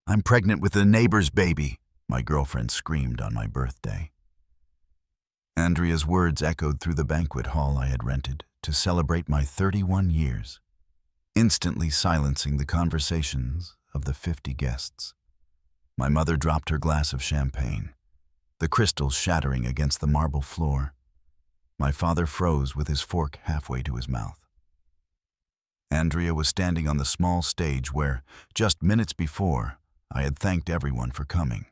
I'm pregnant with the neighbor's baby, my girlfriend screamed on my birthday. Andrea's words echoed through the banquet hall I had rented to celebrate my 31 years, instantly silencing the conversations of the 50 guests. My mother dropped her glass of champagne, the crystals shattering against the marble floor. My father froze with his fork halfway to his mouth. Andrea was standing on the small stage where, just minutes before, I had thanked everyone for coming.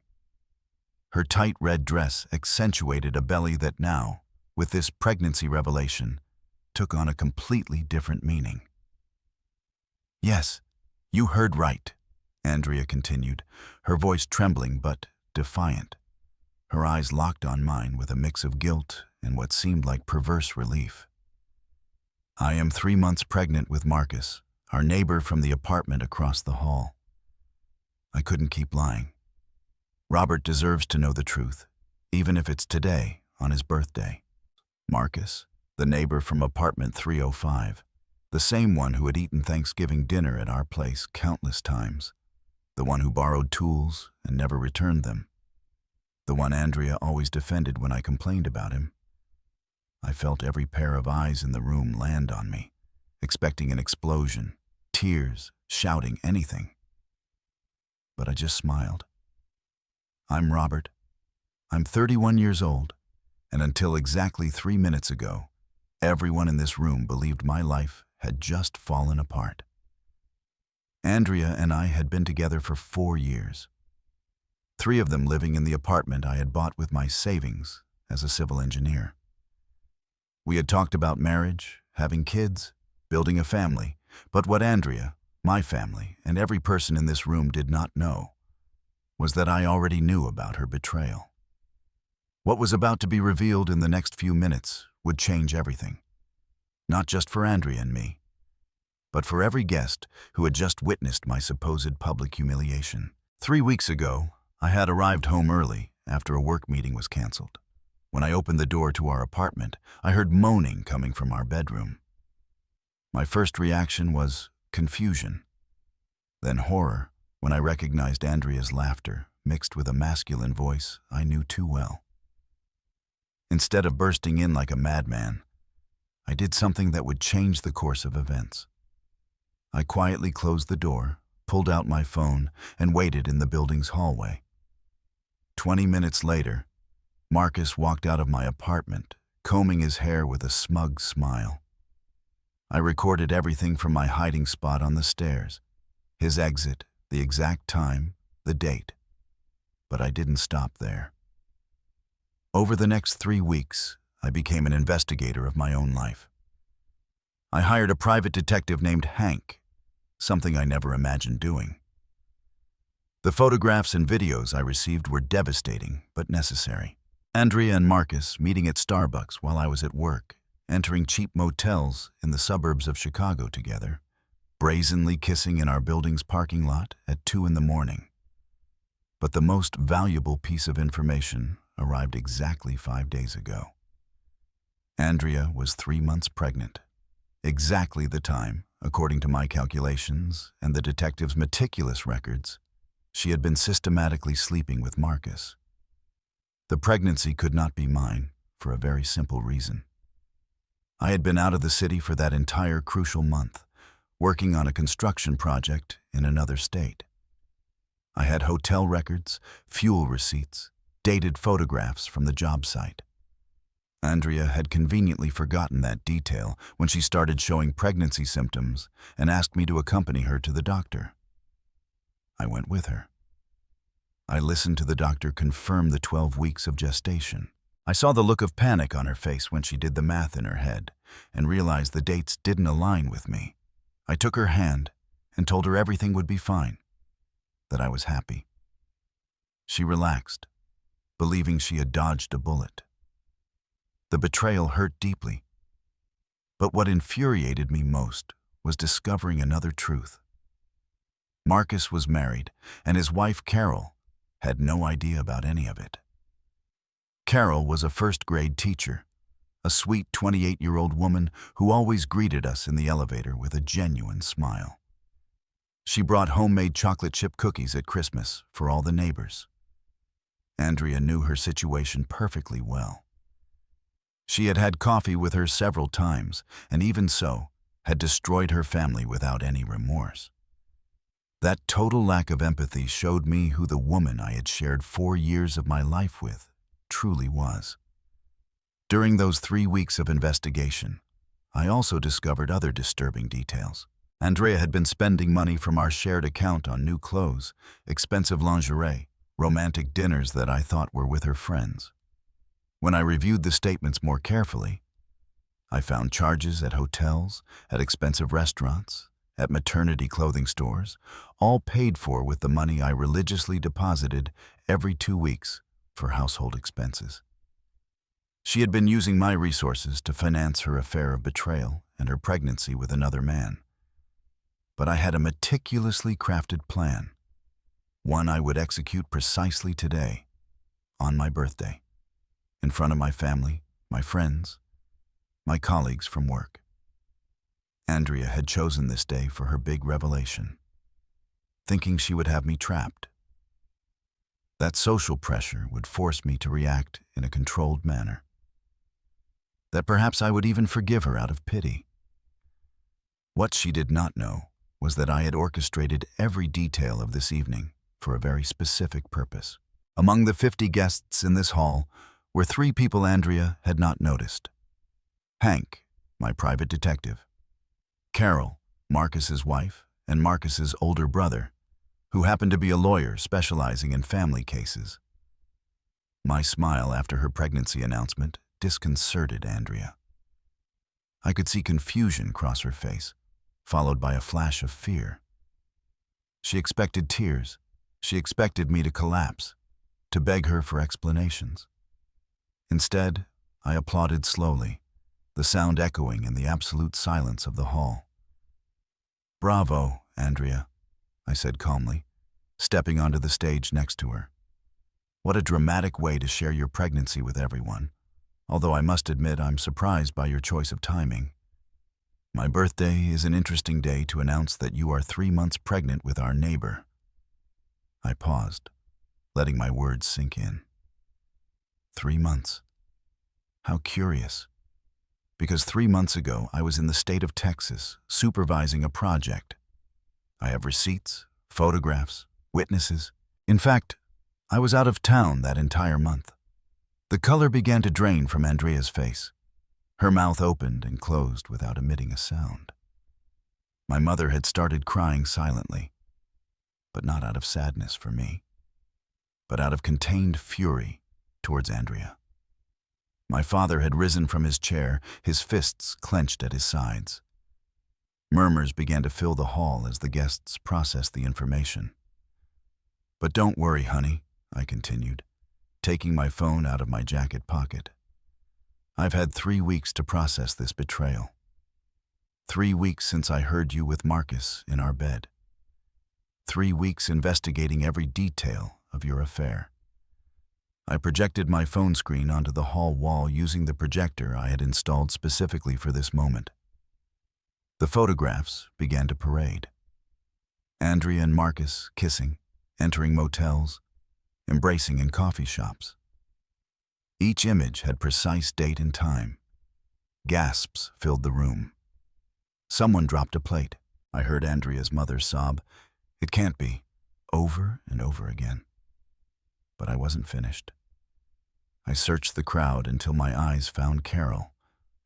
Her tight red dress accentuated a belly that now, with this pregnancy revelation, took on a completely different meaning. "Yes, you heard right," Andrea continued, her voice trembling but defiant. Her eyes locked on mine with a mix of guilt and what seemed like perverse relief. "I am 3 months pregnant with Marcus, our neighbor from the apartment across the hall." I couldn't keep lying. Robert deserves to know the truth, even if it's today, on his birthday. Marcus, the neighbor from apartment 305, the same one who had eaten Thanksgiving dinner at our place countless times, the one who borrowed tools and never returned them, the one Andrea always defended when I complained about him. I felt every pair of eyes in the room land on me, expecting an explosion, tears, shouting, anything. But I just smiled. I'm Robert. I'm 31 years old, and until exactly 3 minutes ago, everyone in this room believed my life had just fallen apart. Andrea and I had been together for 4 years, 3 of them living in the apartment I had bought with my savings as a civil engineer. We had talked about marriage, having kids, building a family, but what Andrea, my family, and every person in this room did not know was that I already knew about her betrayal. What was about to be revealed in the next few minutes would change everything, not just for Andrea and me, but for every guest who had just witnessed my supposed public humiliation. 3 weeks ago, I had arrived home early after a work meeting was canceled. When I opened the door to our apartment, I heard moaning coming from our bedroom. My first reaction was confusion, then horror when I recognized Andrea's laughter mixed with a masculine voice I knew too well. Instead of bursting in like a madman, I did something that would change the course of events. I quietly closed the door, pulled out my phone, and waited in the building's hallway. 20 minutes later, Marcus walked out of my apartment, combing his hair with a smug smile. I recorded everything from my hiding spot on the stairs, his exit, the exact time, the date. But I didn't stop there. Over the next 3 weeks, I became an investigator of my own life. I hired a private detective named Hank, something I never imagined doing. The photographs and videos I received were devastating but necessary. Andrea and Marcus meeting at Starbucks while I was at work, entering cheap motels in the suburbs of Chicago together, brazenly kissing in our building's parking lot at 2 in the morning. But the most valuable piece of information arrived exactly 5 days ago. Andrea was 3 months pregnant, exactly the time, according to my calculations and the detective's meticulous records, she had been systematically sleeping with Marcus. The pregnancy could not be mine for a very simple reason. I had been out of the city for that entire crucial month, working on a construction project in another state. I had hotel records, fuel receipts, dated photographs from the job site. Andrea had conveniently forgotten that detail when she started showing pregnancy symptoms and asked me to accompany her to the doctor. I went with her. I listened to the doctor confirm the 12 weeks of gestation. I saw the look of panic on her face when she did the math in her head and realized the dates didn't align with me. I took her hand and told her everything would be fine, that I was happy. She relaxed, believing she had dodged a bullet. The betrayal hurt deeply, but what infuriated me most was discovering another truth. Marcus was married, and his wife, Carol, had no idea about any of it. Carol was a first-grade teacher, a sweet 28-year-old woman who always greeted us in the elevator with a genuine smile. She brought homemade chocolate chip cookies at Christmas for all the neighbors. Andrea knew her situation perfectly well. She had had coffee with her several times, and even so, had destroyed her family without any remorse. That total lack of empathy showed me who the woman I had shared 4 years of my life with truly was. During those 3 weeks of investigation, I also discovered other disturbing details. Andrea had been spending money from our shared account on new clothes, expensive lingerie, romantic dinners that I thought were with her friends. When I reviewed the statements more carefully, I found charges at hotels, at expensive restaurants, at maternity clothing stores, all paid for with the money I religiously deposited every 2 weeks for household expenses. She had been using my resources to finance her affair of betrayal and her pregnancy with another man. But I had a meticulously crafted plan, one I would execute precisely today, on my birthday, in front of my family, my friends, my colleagues from work. Andrea had chosen this day for her big revelation, thinking she would have me trapped. That social pressure would force me to react in a controlled manner. That perhaps I would even forgive her out of pity. What she did not know was that I had orchestrated every detail of this evening for a very specific purpose. Among the 50 guests in this hall were 3 people Andrea had not noticed. Hank, my private detective; Carol, Marcus's wife and Marcus's older brother, who happened to be a lawyer specializing in family cases. My smile after her pregnancy announcement disconcerted Andrea. I could see confusion cross her face, followed by a flash of fear. She expected tears. She expected me to collapse, to beg her for explanations. Instead, I applauded slowly, the sound echoing in the absolute silence of the hall. "Bravo, Andrea," I said calmly, stepping onto the stage next to her. "What a dramatic way to share your pregnancy with everyone, although I must admit I'm surprised by your choice of timing. My birthday is an interesting day to announce that you are 3 months pregnant with our neighbor." I paused, letting my words sink in. 3 months. How curious. Because 3 months ago, I was in the state of Texas, supervising a project. I have receipts, photographs, witnesses. In fact, I was out of town that entire month. The color began to drain from Andrea's face. Her mouth opened and closed without emitting a sound. My mother had started crying silently, but not out of sadness for me, but out of contained fury towards Andrea. My father had risen from his chair, his fists clenched at his sides. Murmurs began to fill the hall as the guests processed the information. "But don't worry, honey," I continued, taking my phone out of my jacket pocket. "I've had 3 weeks to process this betrayal. 3 weeks since I heard you with Marcus in our bed. 3 weeks investigating every detail of your affair." I projected my phone screen onto the hall wall using the projector I had installed specifically for this moment. The photographs began to parade. Andrea and Marcus kissing, entering motels, embracing in coffee shops. Each image had precise date and time. Gasps filled the room. Someone dropped a plate. I heard Andrea's mother sob, "It can't be," over and over again. But I wasn't finished. I searched the crowd until my eyes found Carol,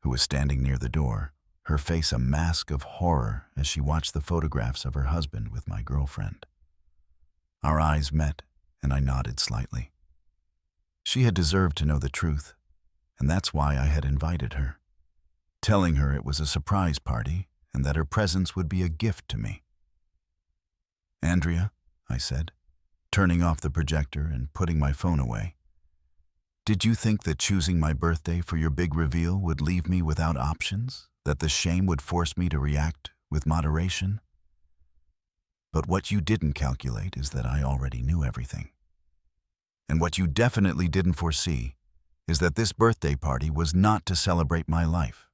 who was standing near the door, her face a mask of horror as she watched the photographs of her husband with my girlfriend. Our eyes met, and I nodded slightly. She had deserved to know the truth, and that's why I had invited her, telling her it was a surprise party and that her presence would be a gift to me. "Andrea," I said, turning off the projector and putting my phone away, "did you think that choosing my birthday for your big reveal would leave me without options, that the shame would force me to react with moderation? But what you didn't calculate is that I already knew everything. And what you definitely didn't foresee is that this birthday party was not to celebrate my life,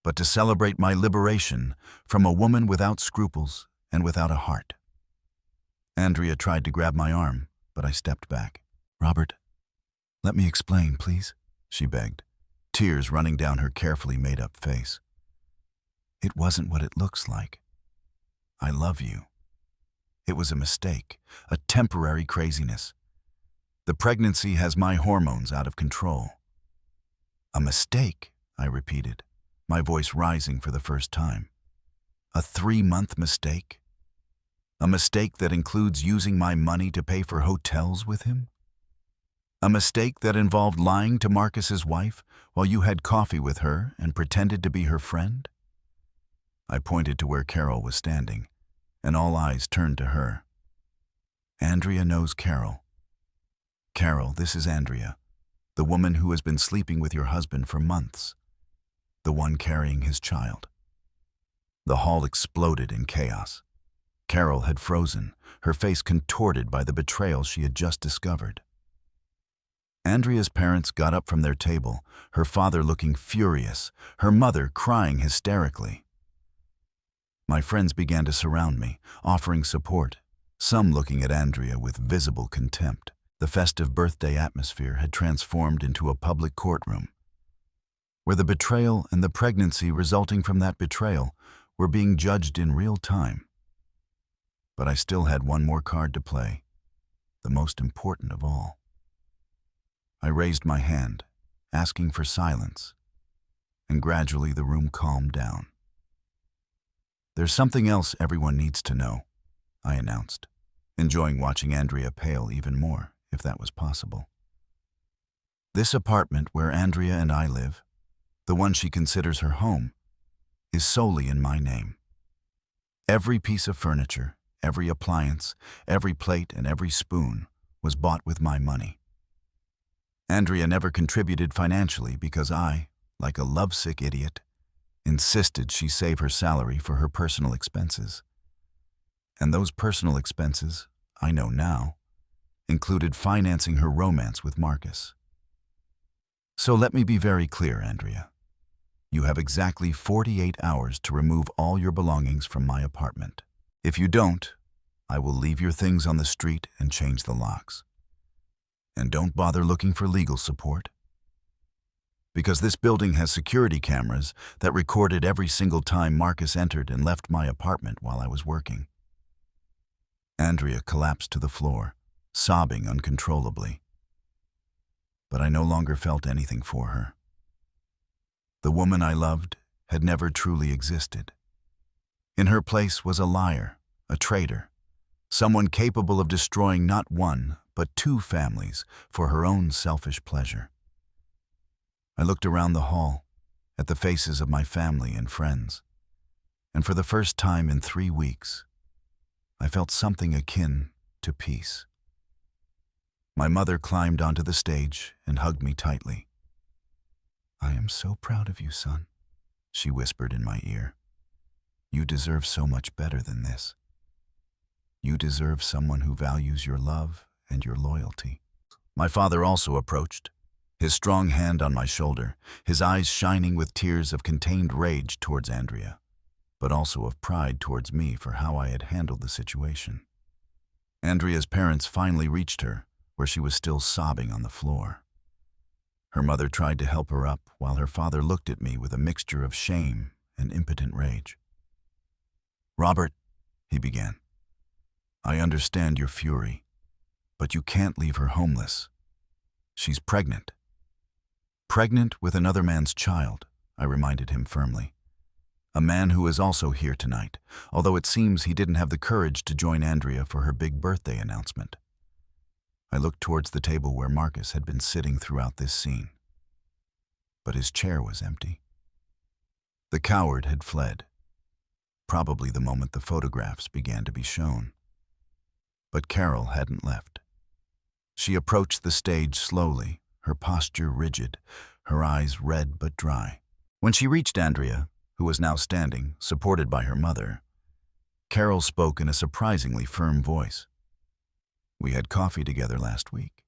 but to celebrate my liberation from a woman without scruples and without a heart. Andrea tried to grab my arm, but I stepped back. "Robert, let me explain, please," she begged, tears running down her carefully made-up face. "It wasn't what it looks like. I love you. It was a mistake, a temporary craziness. The pregnancy has my hormones out of control." "A mistake," I repeated, my voice rising for the first time. "A 3-month mistake? A mistake that includes using my money to pay for hotels with him? A mistake that involved lying to Marcus's wife while you had coffee with her and pretended to be her friend?" I pointed to where Carol was standing, and all eyes turned to her. "Andrea knows Carol. Carol, this is Andrea, the woman who has been sleeping with your husband for months, the one carrying his child." The hall exploded in chaos. Carol had frozen, her face contorted by the betrayal she had just discovered. Andrea's parents got up from their table, her father looking furious, her mother crying hysterically. My friends began to surround me, offering support, some looking at Andrea with visible contempt. The festive birthday atmosphere had transformed into a public courtroom, where the betrayal and the pregnancy resulting from that betrayal were being judged in real time. But I still had one more card to play, the most important of all. I raised my hand, asking for silence, and gradually the room calmed down. "There's something else everyone needs to know," I announced, enjoying watching Andrea pale even more, if that was possible. "This apartment where Andrea and I live, the one she considers her home, is solely in my name. Every piece of furniture, every appliance, every plate, and every spoon was bought with my money. Andrea never contributed financially because I, like a lovesick idiot, insisted she save her salary for her personal expenses. And those personal expenses, I know now, included financing her romance with Marcus. So let me be very clear, Andrea. You have exactly 48 hours to remove all your belongings from my apartment. If you don't, I will leave your things on the street and change the locks. And don't bother looking for legal support, because this building has security cameras that recorded every single time Marcus entered and left my apartment while I was working." Andrea collapsed to the floor, sobbing uncontrollably. But I no longer felt anything for her. The woman I loved had never truly existed. In her place was a liar, a traitor, someone capable of destroying not one, but 2 families for her own selfish pleasure. I looked around the hall, at the faces of my family and friends, and for the first time in 3 weeks, I felt something akin to peace. My mother climbed onto the stage and hugged me tightly. "I am so proud of you, son," she whispered in my ear. "You deserve so much better than this. You deserve someone who values your love and your loyalty." My father also approached, his strong hand on my shoulder, his eyes shining with tears of contained rage towards Andrea, but also of pride towards me for how I had handled the situation. Andrea's parents finally reached her, where she was still sobbing on the floor. Her mother tried to help her up, while her father looked at me with a mixture of shame and impotent rage. "Robert," he began, "I understand your fury, but you can't leave her homeless. She's pregnant. Pregnant with another man's child," I reminded him firmly. "A man who is also here tonight, although it seems he didn't have the courage to join Andrea for her big birthday announcement." I looked towards the table where Marcus had been sitting throughout this scene. But his chair was empty. The coward had fled, probably the moment the photographs began to be shown. But Carol hadn't left. She approached the stage slowly, her posture rigid, her eyes red but dry. When she reached Andrea, who was now standing, supported by her mother, Carol spoke in a surprisingly firm voice. "We had coffee together last week.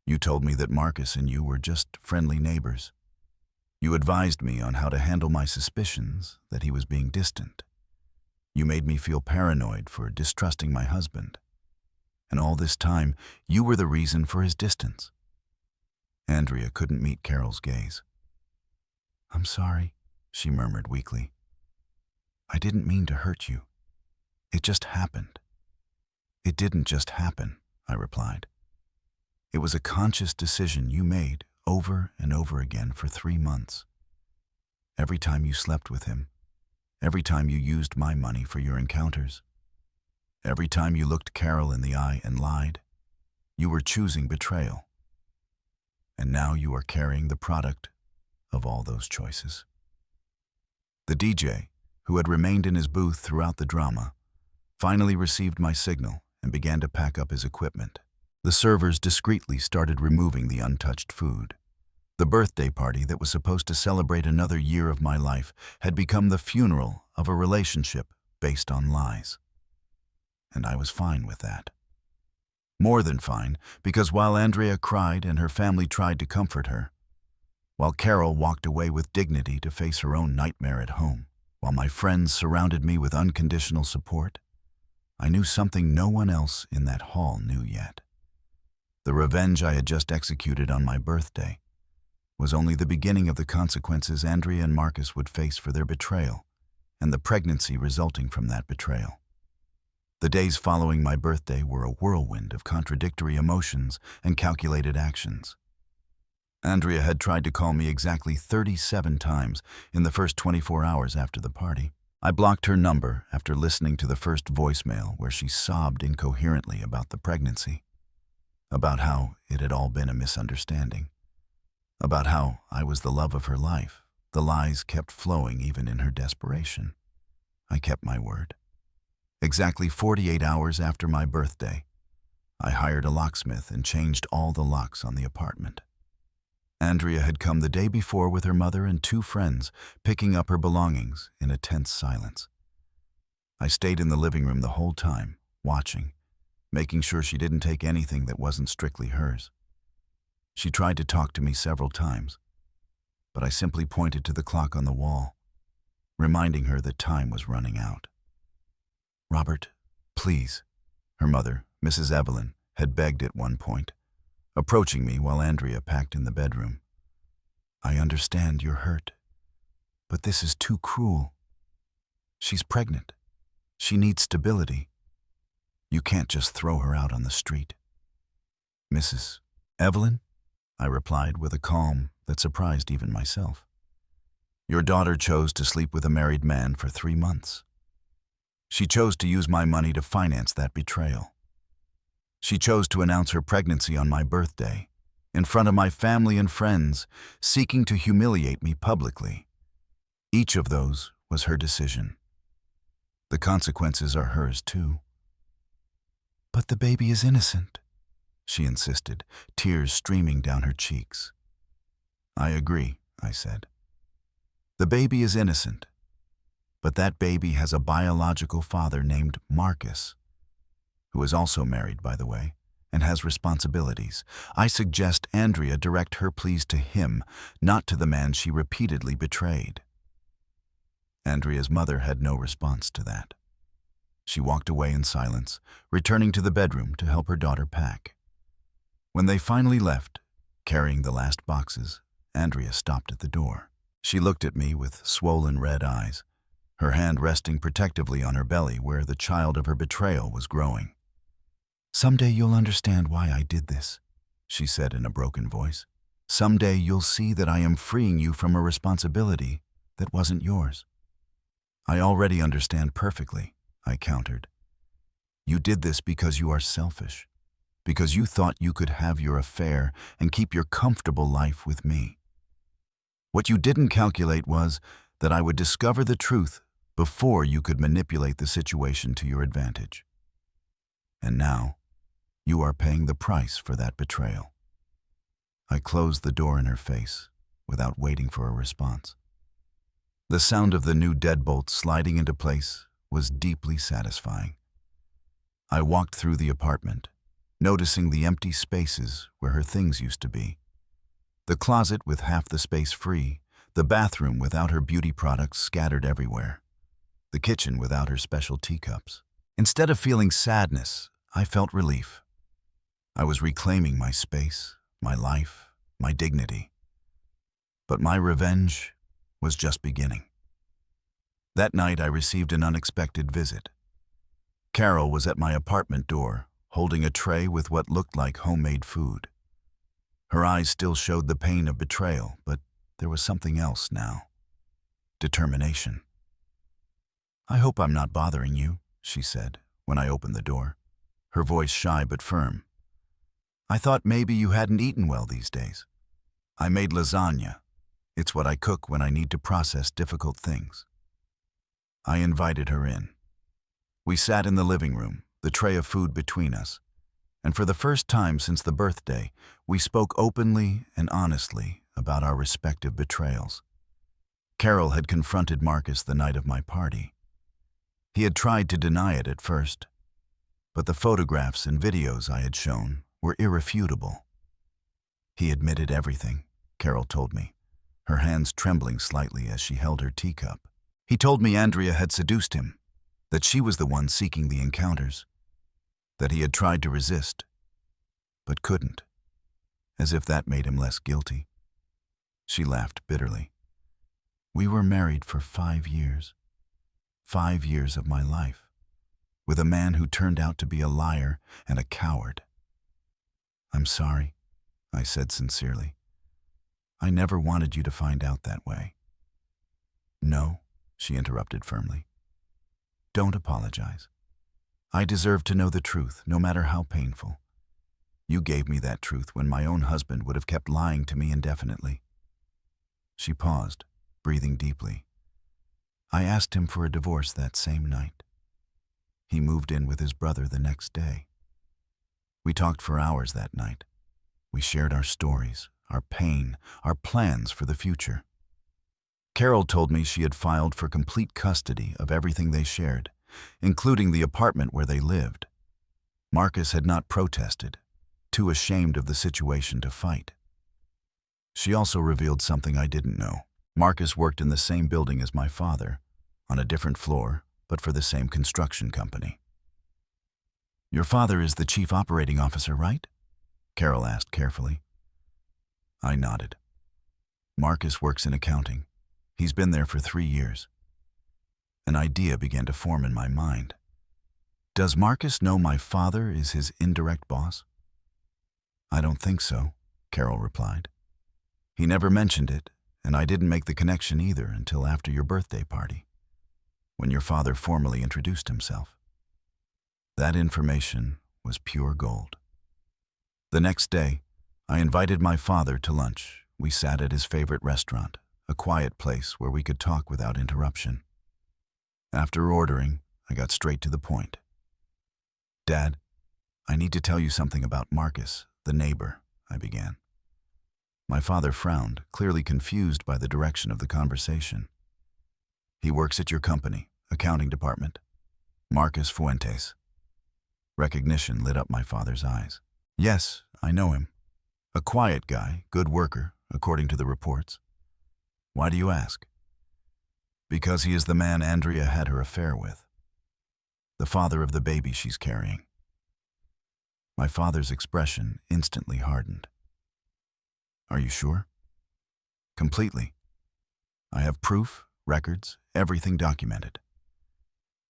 You told me that Marcus and you were just friendly neighbors. You advised me on how to handle my suspicions that he was being distant. You made me feel paranoid for distrusting my husband. And all this time, you were the reason for his distance. Andrea couldn't meet Carol's gaze. I'm sorry, she murmured weakly. I didn't mean to hurt you. It just happened. It didn't just happen, I replied. It was a conscious decision you made over and over again for 3 months. Every time you slept with him, every time you used my money for your encounters, every time you looked Carol in the eye and lied, you were choosing betrayal. And now you are carrying the product of all those choices. The DJ, who had remained in his booth throughout the drama, finally received my signal and began to pack up his equipment. The servers discreetly started removing the untouched food. The birthday party that was supposed to celebrate another year of my life had become the funeral of a relationship based on lies. And I was fine with that. More than fine, because while Andrea cried and her family tried to comfort her, while Carol walked away with dignity to face her own nightmare at home, while my friends surrounded me with unconditional support, I knew something no one else in that hall knew yet. The revenge I had just executed on my birthday was only the beginning of the consequences Andrea and Marcus would face for their betrayal and the pregnancy resulting from that betrayal. The days following my birthday were a whirlwind of contradictory emotions and calculated actions. Andrea had tried to call me exactly 37 times in the first 24 hours after the party. I blocked her number after listening to the first voicemail where she sobbed incoherently about the pregnancy, about how it had all been a misunderstanding, about how I was the love of her life. The lies kept flowing even in her desperation. I kept my word. Exactly 48 hours after my birthday, I hired a locksmith and changed all the locks on the apartment. Andrea had come the day before with her mother and 2 friends, picking up her belongings in a tense silence. I stayed in the living room the whole time, watching, making sure she didn't take anything that wasn't strictly hers. She tried to talk to me several times, but I simply pointed to the clock on the wall, reminding her that time was running out. Robert, please, her mother, Mrs. Evelyn, had begged at one point, approaching me while Andrea packed in the bedroom. I understand you're hurt, but this is too cruel. She's pregnant. She needs stability. You can't just throw her out on the street. Mrs. Evelyn? I replied with a calm that surprised even myself. Your daughter chose to sleep with a married man for 3 months. She chose to use my money to finance that betrayal. She chose to announce her pregnancy on my birthday, in front of my family and friends, seeking to humiliate me publicly. Each of those was her decision. The consequences are hers too. But the baby is innocent, she insisted, tears streaming down her cheeks. I agree, I said. The baby is innocent, but that baby has a biological father named Marcus, who is also married, by the way, and has responsibilities. I suggest Andrea direct her pleas to him, not to the man she repeatedly betrayed. Andrea's mother had no response to that. She walked away in silence, returning to the bedroom to help her daughter pack. When they finally left, carrying the last boxes, Andrea stopped at the door. She looked at me with swollen red eyes, her hand resting protectively on her belly where the child of her betrayal was growing. Someday you'll understand why I did this, she said in a broken voice. Someday you'll see that I am freeing you from a responsibility that wasn't yours. I already understand perfectly, I countered. You did this because you are selfish, because you thought you could have your affair and keep your comfortable life with me. What you didn't calculate was that I would discover the truth before you could manipulate the situation to your advantage. And now, you are paying the price for that betrayal. I closed the door in her face without waiting for a response. The sound of the new deadbolt sliding into place was deeply satisfying. I walked through the apartment, noticing the empty spaces where her things used to be. The closet with half the space free, the bathroom without her beauty products scattered everywhere. the kitchen without her special teacups. Instead of feeling sadness, I felt relief. I was reclaiming my space, my life, my dignity. But my revenge was just beginning. That night, I received an unexpected visit. Carol was at my apartment door, holding a tray with what looked like homemade food. Her eyes still showed the pain of betrayal, but there was something else now. Determination. "I hope I'm not bothering you," she said when I opened the door, her voice shy but firm. "I thought maybe you hadn't eaten well these days. I made lasagna. It's what I cook when I need to process difficult things." I invited her in. We sat in the living room, the tray of food between us, and for the first time since the birthday, we spoke openly and honestly about our respective betrayals. Carol had confronted Marcus the night of my party. He had tried to deny it at first, but the photographs and videos I had shown were irrefutable. He admitted everything, Carol told me, her hands trembling slightly as she held her teacup. He told me Andrea had seduced him, that she was the one seeking the encounters, that he had tried to resist, but couldn't, as if that made him less guilty. She laughed bitterly. "We were married for 5 years. 5 years of my life, with a man who turned out to be a liar and a coward." "I'm sorry," I said sincerely. "I never wanted you to find out that way." "No," she interrupted firmly. "Don't apologize. I deserve to know the truth, no matter how painful. You gave me that truth when my own husband would have kept lying to me indefinitely." She paused, breathing deeply. "I asked him for a divorce that same night. He moved in with his brother the next day. We talked for hours that night. We shared our stories, our pain, our plans for the future. Carol told me she had filed for complete custody of everything they shared, including the apartment where they lived. Marcus had not protested, too ashamed of the situation to fight. She also revealed something I didn't know. Marcus worked in the same building as my father, on a different floor, but for the same construction company. "Your father is the chief operating officer, right?" Carol asked carefully. I nodded. "Marcus works in accounting. He's been there for 3 years." An idea began to form in my mind. Does Marcus know my father is his indirect boss? "I don't think so," Carol replied. "He never mentioned it, and I didn't make the connection either until after your birthday party, when your father formally introduced himself." That information was pure gold. The next day, I invited my father to lunch. We sat at his favorite restaurant, a quiet place where we could talk without interruption. After ordering, I got straight to the point. "Dad, I need to tell you something about Marcus, the neighbor," I began. My father frowned, clearly confused by the direction of the conversation. "He works at your company, accounting department. Marcus Fuentes." Recognition lit up my father's eyes. "Yes, I know him. A quiet guy, good worker, according to the reports." "Why do you ask?" "Because he is the man Andrea had her affair with. The father of the baby she's carrying." My father's expression instantly hardened. "Are you sure?" "Completely. I have proof, records, everything documented."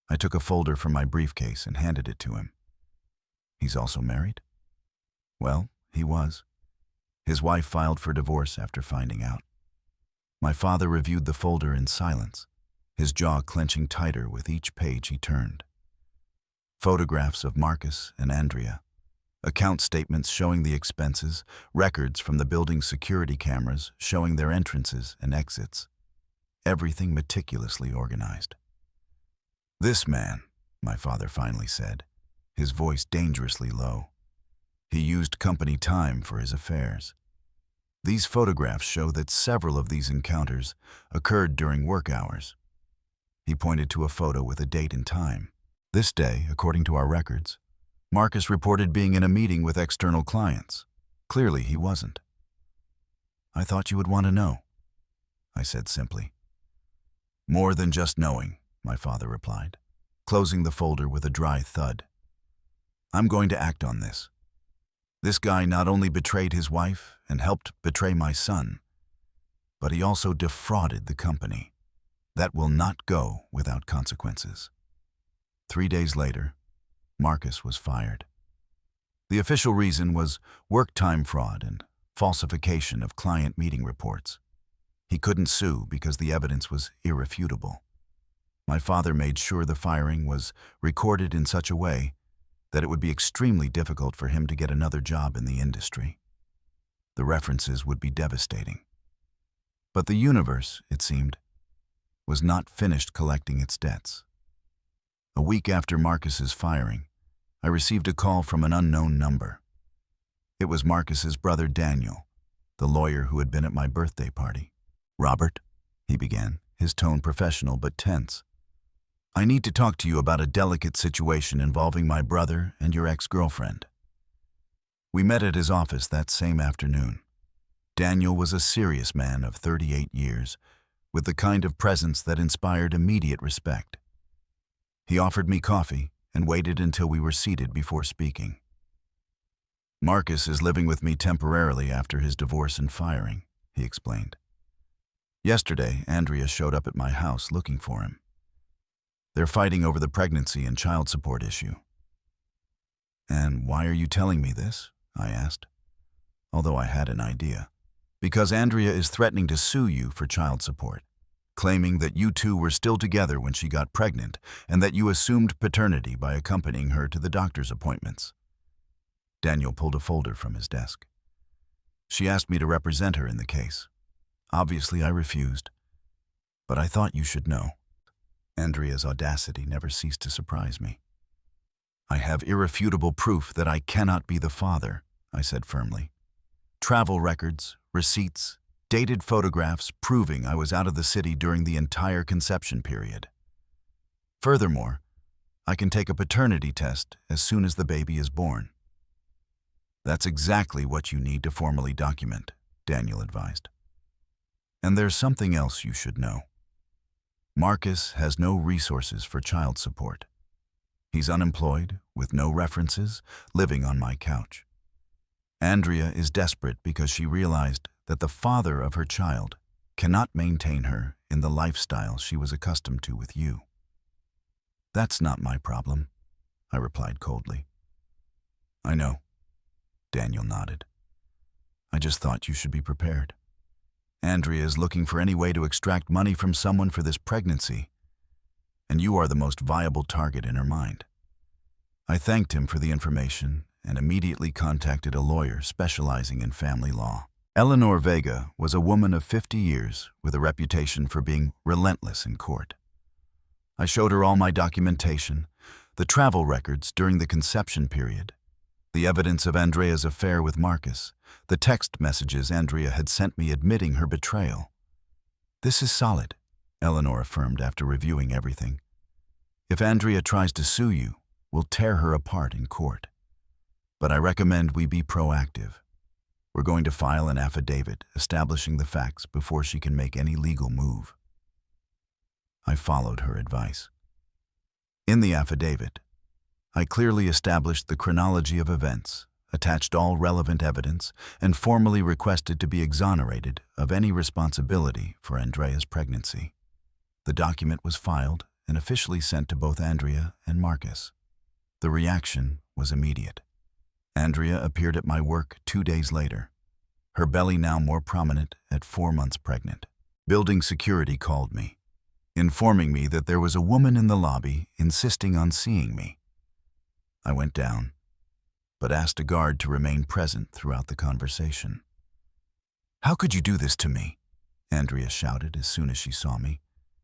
I took a folder from my briefcase and handed it to him. "He's also married?" "Well, he was. His wife filed for divorce after finding out." My father reviewed the folder in silence, his jaw clenching tighter with each page he turned. Photographs of Marcus and Andrea, account statements showing the expenses, records from the building's security cameras showing their entrances and exits. Everything meticulously organized. "This man," my father finally said, his voice dangerously low. "He used company time for his affairs. These photographs show that several of these encounters occurred during work hours." He pointed to a photo with a date and time. This day, according to our records, Marcus reported being in a meeting with external clients. Clearly, he wasn't. "I thought you would want to know," I said simply. "More than just knowing," my father replied, closing the folder with a dry thud. I'm going to act on this. This guy not only betrayed his wife and helped betray my son, but he also defrauded the company. That will not go without consequences. 3 days later, Marcus was fired. The official reason was work time fraud and falsification of client meeting reports. He couldn't sue because the evidence was irrefutable. My father made sure the firing was recorded in such a way that it would be extremely difficult for him to get another job in the industry. The references would be devastating. But the universe, it seemed, was not finished collecting its debts. A week after Marcus's firing, I received a call from an unknown number. It was Marcus's brother Daniel, the lawyer who had been at my birthday party. "Robert," he began, his tone professional but tense. "I need to talk to you about a delicate situation involving my brother and your ex-girlfriend." We met at his office that same afternoon. Daniel was a serious man of 38 years, with the kind of presence that inspired immediate respect. He offered me coffee and waited until we were seated before speaking. "Marcus is living with me temporarily after his divorce and firing," he explained. "Yesterday, Andrea showed up at my house looking for him. They're fighting over the pregnancy and child support issue." "And why are you telling me this?" I asked, although I had an idea. "Because Andrea is threatening to sue you for child support, claiming that you two were still together when she got pregnant and that you assumed paternity by accompanying her to the doctor's appointments." Daniel pulled a folder from his desk. "She asked me to represent her in the case. Obviously, I refused, but I thought you should know." Andrea's audacity never ceased to surprise me. "I have irrefutable proof that I cannot be the father," I said firmly. "Travel records, receipts, dated photographs proving I was out of the city during the entire conception period. Furthermore, I can take a paternity test as soon as the baby is born." "That's exactly what you need to formally document," Daniel advised. "And there's something else you should know. Marcus has no resources for child support. He's unemployed, with no references, living on my couch. Andrea is desperate because she realized that the father of her child cannot maintain her in the lifestyle she was accustomed to with you." "That's not my problem," I replied coldly. "I know," Daniel nodded. "I just thought you should be prepared. Andrea is looking for any way to extract money from someone for this pregnancy, and you are the most viable target in her mind." I thanked him for the information and immediately contacted a lawyer specializing in family law. Eleanor Vega was a woman of 50 years with a reputation for being relentless in court. I showed her all my documentation, the travel records during the conception period, the evidence of Andrea's affair with Marcus, the text messages Andrea had sent me admitting her betrayal. "This is solid," Eleanor affirmed after reviewing everything. "If Andrea tries to sue you, we'll tear her apart in court. But I recommend we be proactive. We're going to file an affidavit establishing the facts before she can make any legal move." I followed her advice. In the affidavit, I clearly established the chronology of events, attached all relevant evidence, and formally requested to be exonerated of any responsibility for Andrea's pregnancy. The document was filed and officially sent to both Andrea and Marcus. The reaction was immediate. Andrea appeared at my work 2 days later, her belly now more prominent at 4 months pregnant. Building security called me, informing me that there was a woman in the lobby insisting on seeing me. I went down, but asked a guard to remain present throughout the conversation. "How could you do this to me?" Andrea shouted as soon as she saw me,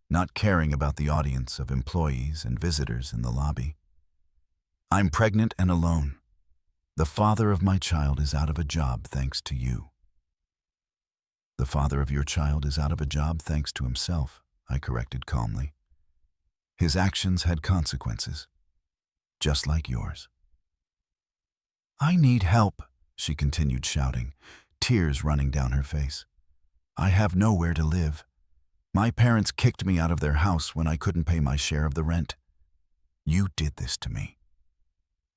not caring about the audience of employees and visitors in the lobby. "I'm pregnant and alone. The father of my child is out of a job thanks to you." "The father of your child is out of a job thanks to himself," I corrected calmly. "His actions had consequences, just like yours." "I need help," she continued shouting, tears running down her face. "I have nowhere to live. My parents kicked me out of their house when I couldn't pay my share of the rent. You did this to me.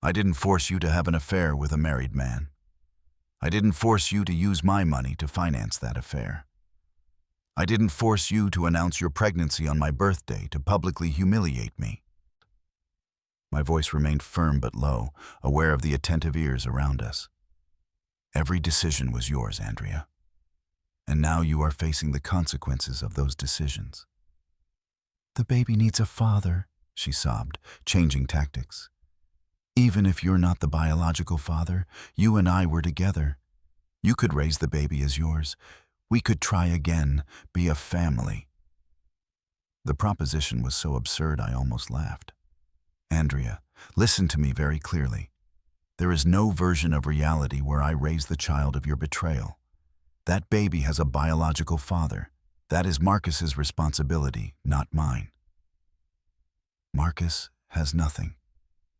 I didn't force you to have an affair with a married man. I didn't force you to use my money to finance that affair. I didn't force you to announce your pregnancy on my birthday to publicly humiliate me. My voice remained firm but low, aware of the attentive ears around us. Every decision was yours, Andrea. And now you are facing the consequences of those decisions. The baby needs a father, she sobbed, changing tactics. Even if you're not the biological father, you and I were together. You could raise the baby as yours. We could try again, be a family. The proposition was so absurd I almost laughed. Andrea, listen to me very clearly. There is no version of reality where I raise the child of your betrayal. That baby has a biological father. That is Marcus's responsibility, not mine. Marcus has nothing,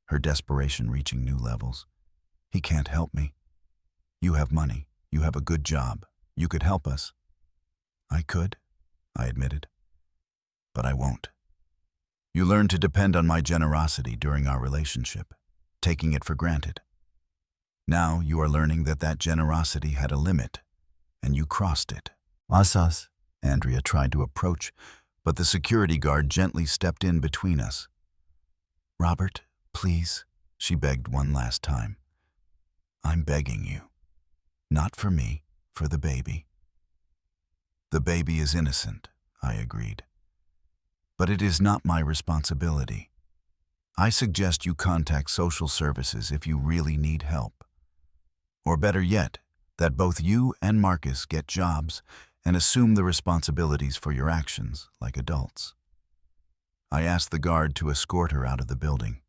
her desperation reaching new levels. He can't help me. You have money. You have a good job. You could help us. I could, I admitted. But I won't. You learned to depend on my generosity during our relationship, taking it for granted. Now you are learning that that generosity had a limit, and you crossed it. Asas, Andrea tried to approach, but the security guard gently stepped in between us. Robert, please, she begged one last time. I'm begging you. Not for me, for the baby. The baby is innocent, I agreed. But it is not my responsibility. I suggest you contact social services if you really need help. Or better yet, that both you and Marcus get jobs and assume the responsibilities for your actions like adults. I asked the guard to escort her out of the building.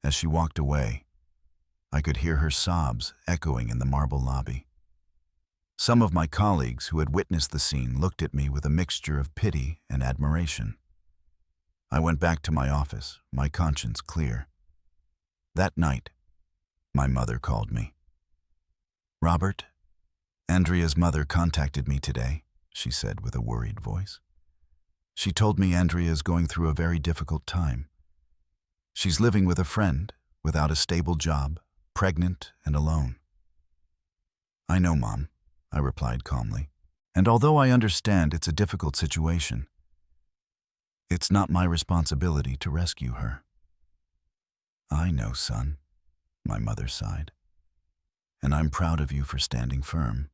As she walked away, I could hear her sobs echoing in the marble lobby. Some of my colleagues who had witnessed the scene looked at me with a mixture of pity and admiration. I went back to my office, my conscience clear. That night, my mother called me. Robert, Andrea's mother contacted me today, she said with a worried voice. She told me Andrea is going through a very difficult time. She's living with a friend, without a stable job, pregnant and alone. I know, Mom, I replied calmly. And although I understand it's a difficult situation, it's not my responsibility to rescue her. I know, son, my mother sighed. And I'm proud of you for standing firm.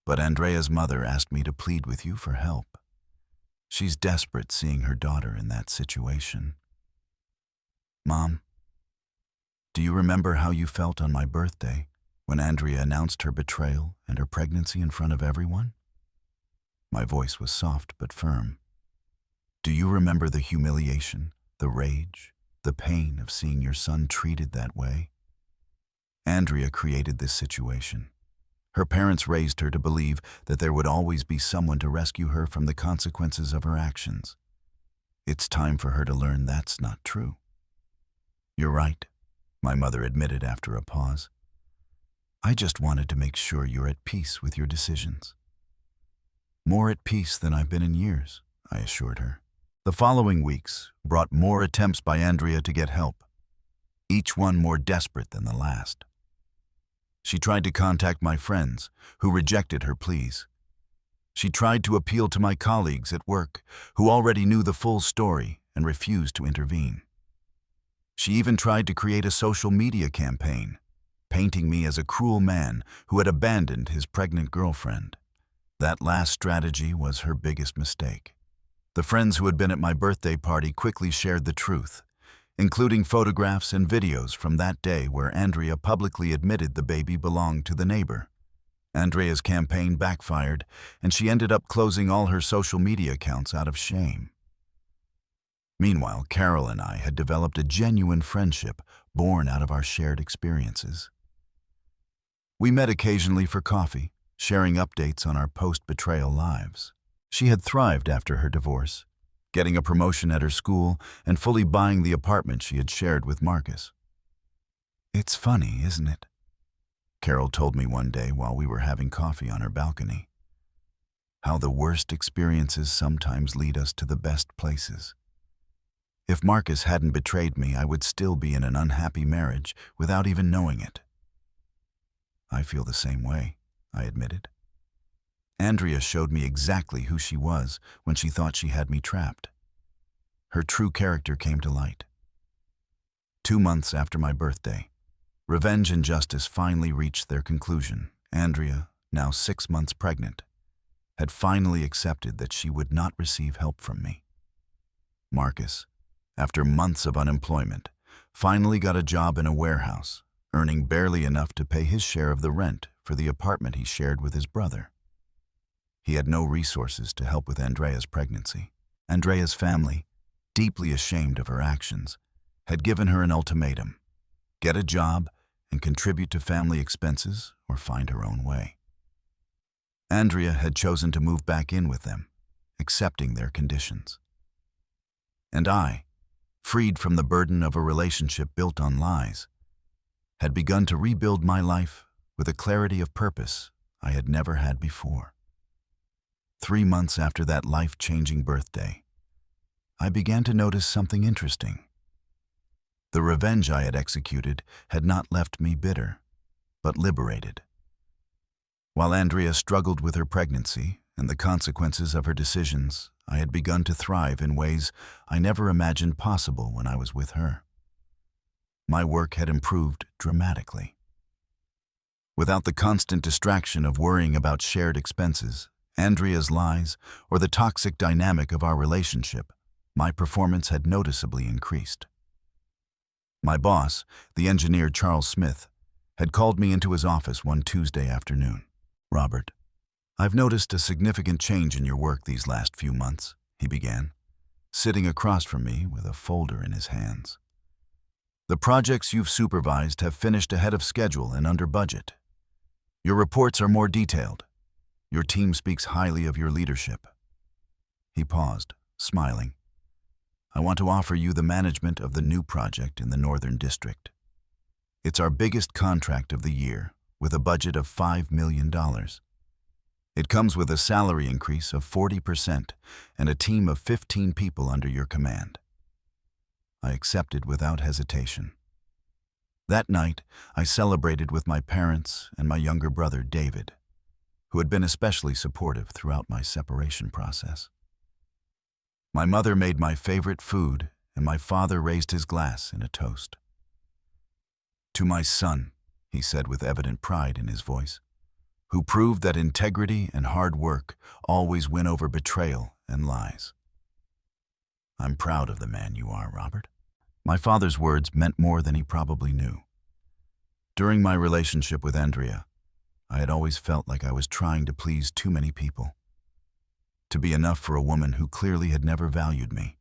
But Andrea's mother asked me to plead with you for help. She's desperate seeing her daughter in that situation. Mom, do you remember how you felt on my birthday when Andrea announced her betrayal and her pregnancy in front of everyone? My voice was soft but firm. Do you remember the humiliation, the rage, the pain of seeing your son treated that way? Andrea created this situation. Her parents raised her to believe that there would always be someone to rescue her from the consequences of her actions. It's time for her to learn that's not true. You're right, my mother admitted after a pause. I just wanted to make sure you're at peace with your decisions. More at peace than I've been in years, I assured her. The following weeks brought more attempts by Andrea to get help, each one more desperate than the last. She tried to contact my friends, who rejected her pleas. She tried to appeal to my colleagues at work, who already knew the full story and refused to intervene. She even tried to create a social media campaign, painting me as a cruel man who had abandoned his pregnant girlfriend. That last strategy was her biggest mistake. The friends who had been at my birthday party quickly shared the truth, including photographs and videos from that day where Andrea publicly admitted the baby belonged to the neighbor. Andrea's campaign backfired, and she ended up closing all her social media accounts out of shame. Meanwhile, Carol and I had developed a genuine friendship born out of our shared experiences. We met occasionally for coffee, sharing updates on our post-betrayal lives. She had thrived after her divorce, getting a promotion at her school and fully buying the apartment she had shared with Marcus. It's funny, isn't it? Carol told me one day while we were having coffee on her balcony. How the worst experiences sometimes lead us to the best places. If Marcus hadn't betrayed me, I would still be in an unhappy marriage without even knowing it. I feel the same way, I admitted. Andrea showed me exactly who she was when she thought she had me trapped. Her true character came to light. 2 months after my birthday, revenge and justice finally reached their conclusion. Andrea, now 6 months pregnant, had finally accepted that she would not receive help from me. Marcus, after months of unemployment, finally got a job in a warehouse, earning barely enough to pay his share of the rent for the apartment he shared with his brother. He had no resources to help with Andrea's pregnancy. Andrea's family, deeply ashamed of her actions, had given her an ultimatum: get a job and contribute to family expenses or find her own way. Andrea had chosen to move back in with them, accepting their conditions. And I, freed from the burden of a relationship built on lies, had begun to rebuild my life with a clarity of purpose I had never had before. 3 months after that life-changing birthday, I began to notice something interesting. The revenge I had executed had not left me bitter, but liberated. While Andrea struggled with her pregnancy and the consequences of her decisions, I had begun to thrive in ways I never imagined possible when I was with her. My work had improved dramatically. Without the constant distraction of worrying about shared expenses, Andrea's lies, or the toxic dynamic of our relationship, my performance had noticeably increased. My boss, the engineer Charles Smith, had called me into his office one Tuesday afternoon. "Robert, I've noticed a significant change in your work these last few months," he began, sitting across from me with a folder in his hands. "The projects you've supervised have finished ahead of schedule and under budget. Your reports are more detailed. Your team speaks highly of your leadership." He paused, smiling. "I want to offer you the management of the new project in the Northern District. It's our biggest contract of the year, with a budget of $5 million. It comes with a salary increase of 40% and a team of 15 people under your command." I accepted without hesitation. That night, I celebrated with my parents and my younger brother, David, who had been especially supportive throughout my separation process. My mother made my favorite food, and my father raised his glass in a toast. "To my son," he said with evident pride in his voice, "who proved that integrity and hard work always win over betrayal and lies." "I'm proud of the man you are, Robert." My father's words meant more than he probably knew. During my relationship with Andrea, I had always felt like I was trying to please too many people, to be enough for a woman who clearly had never valued me.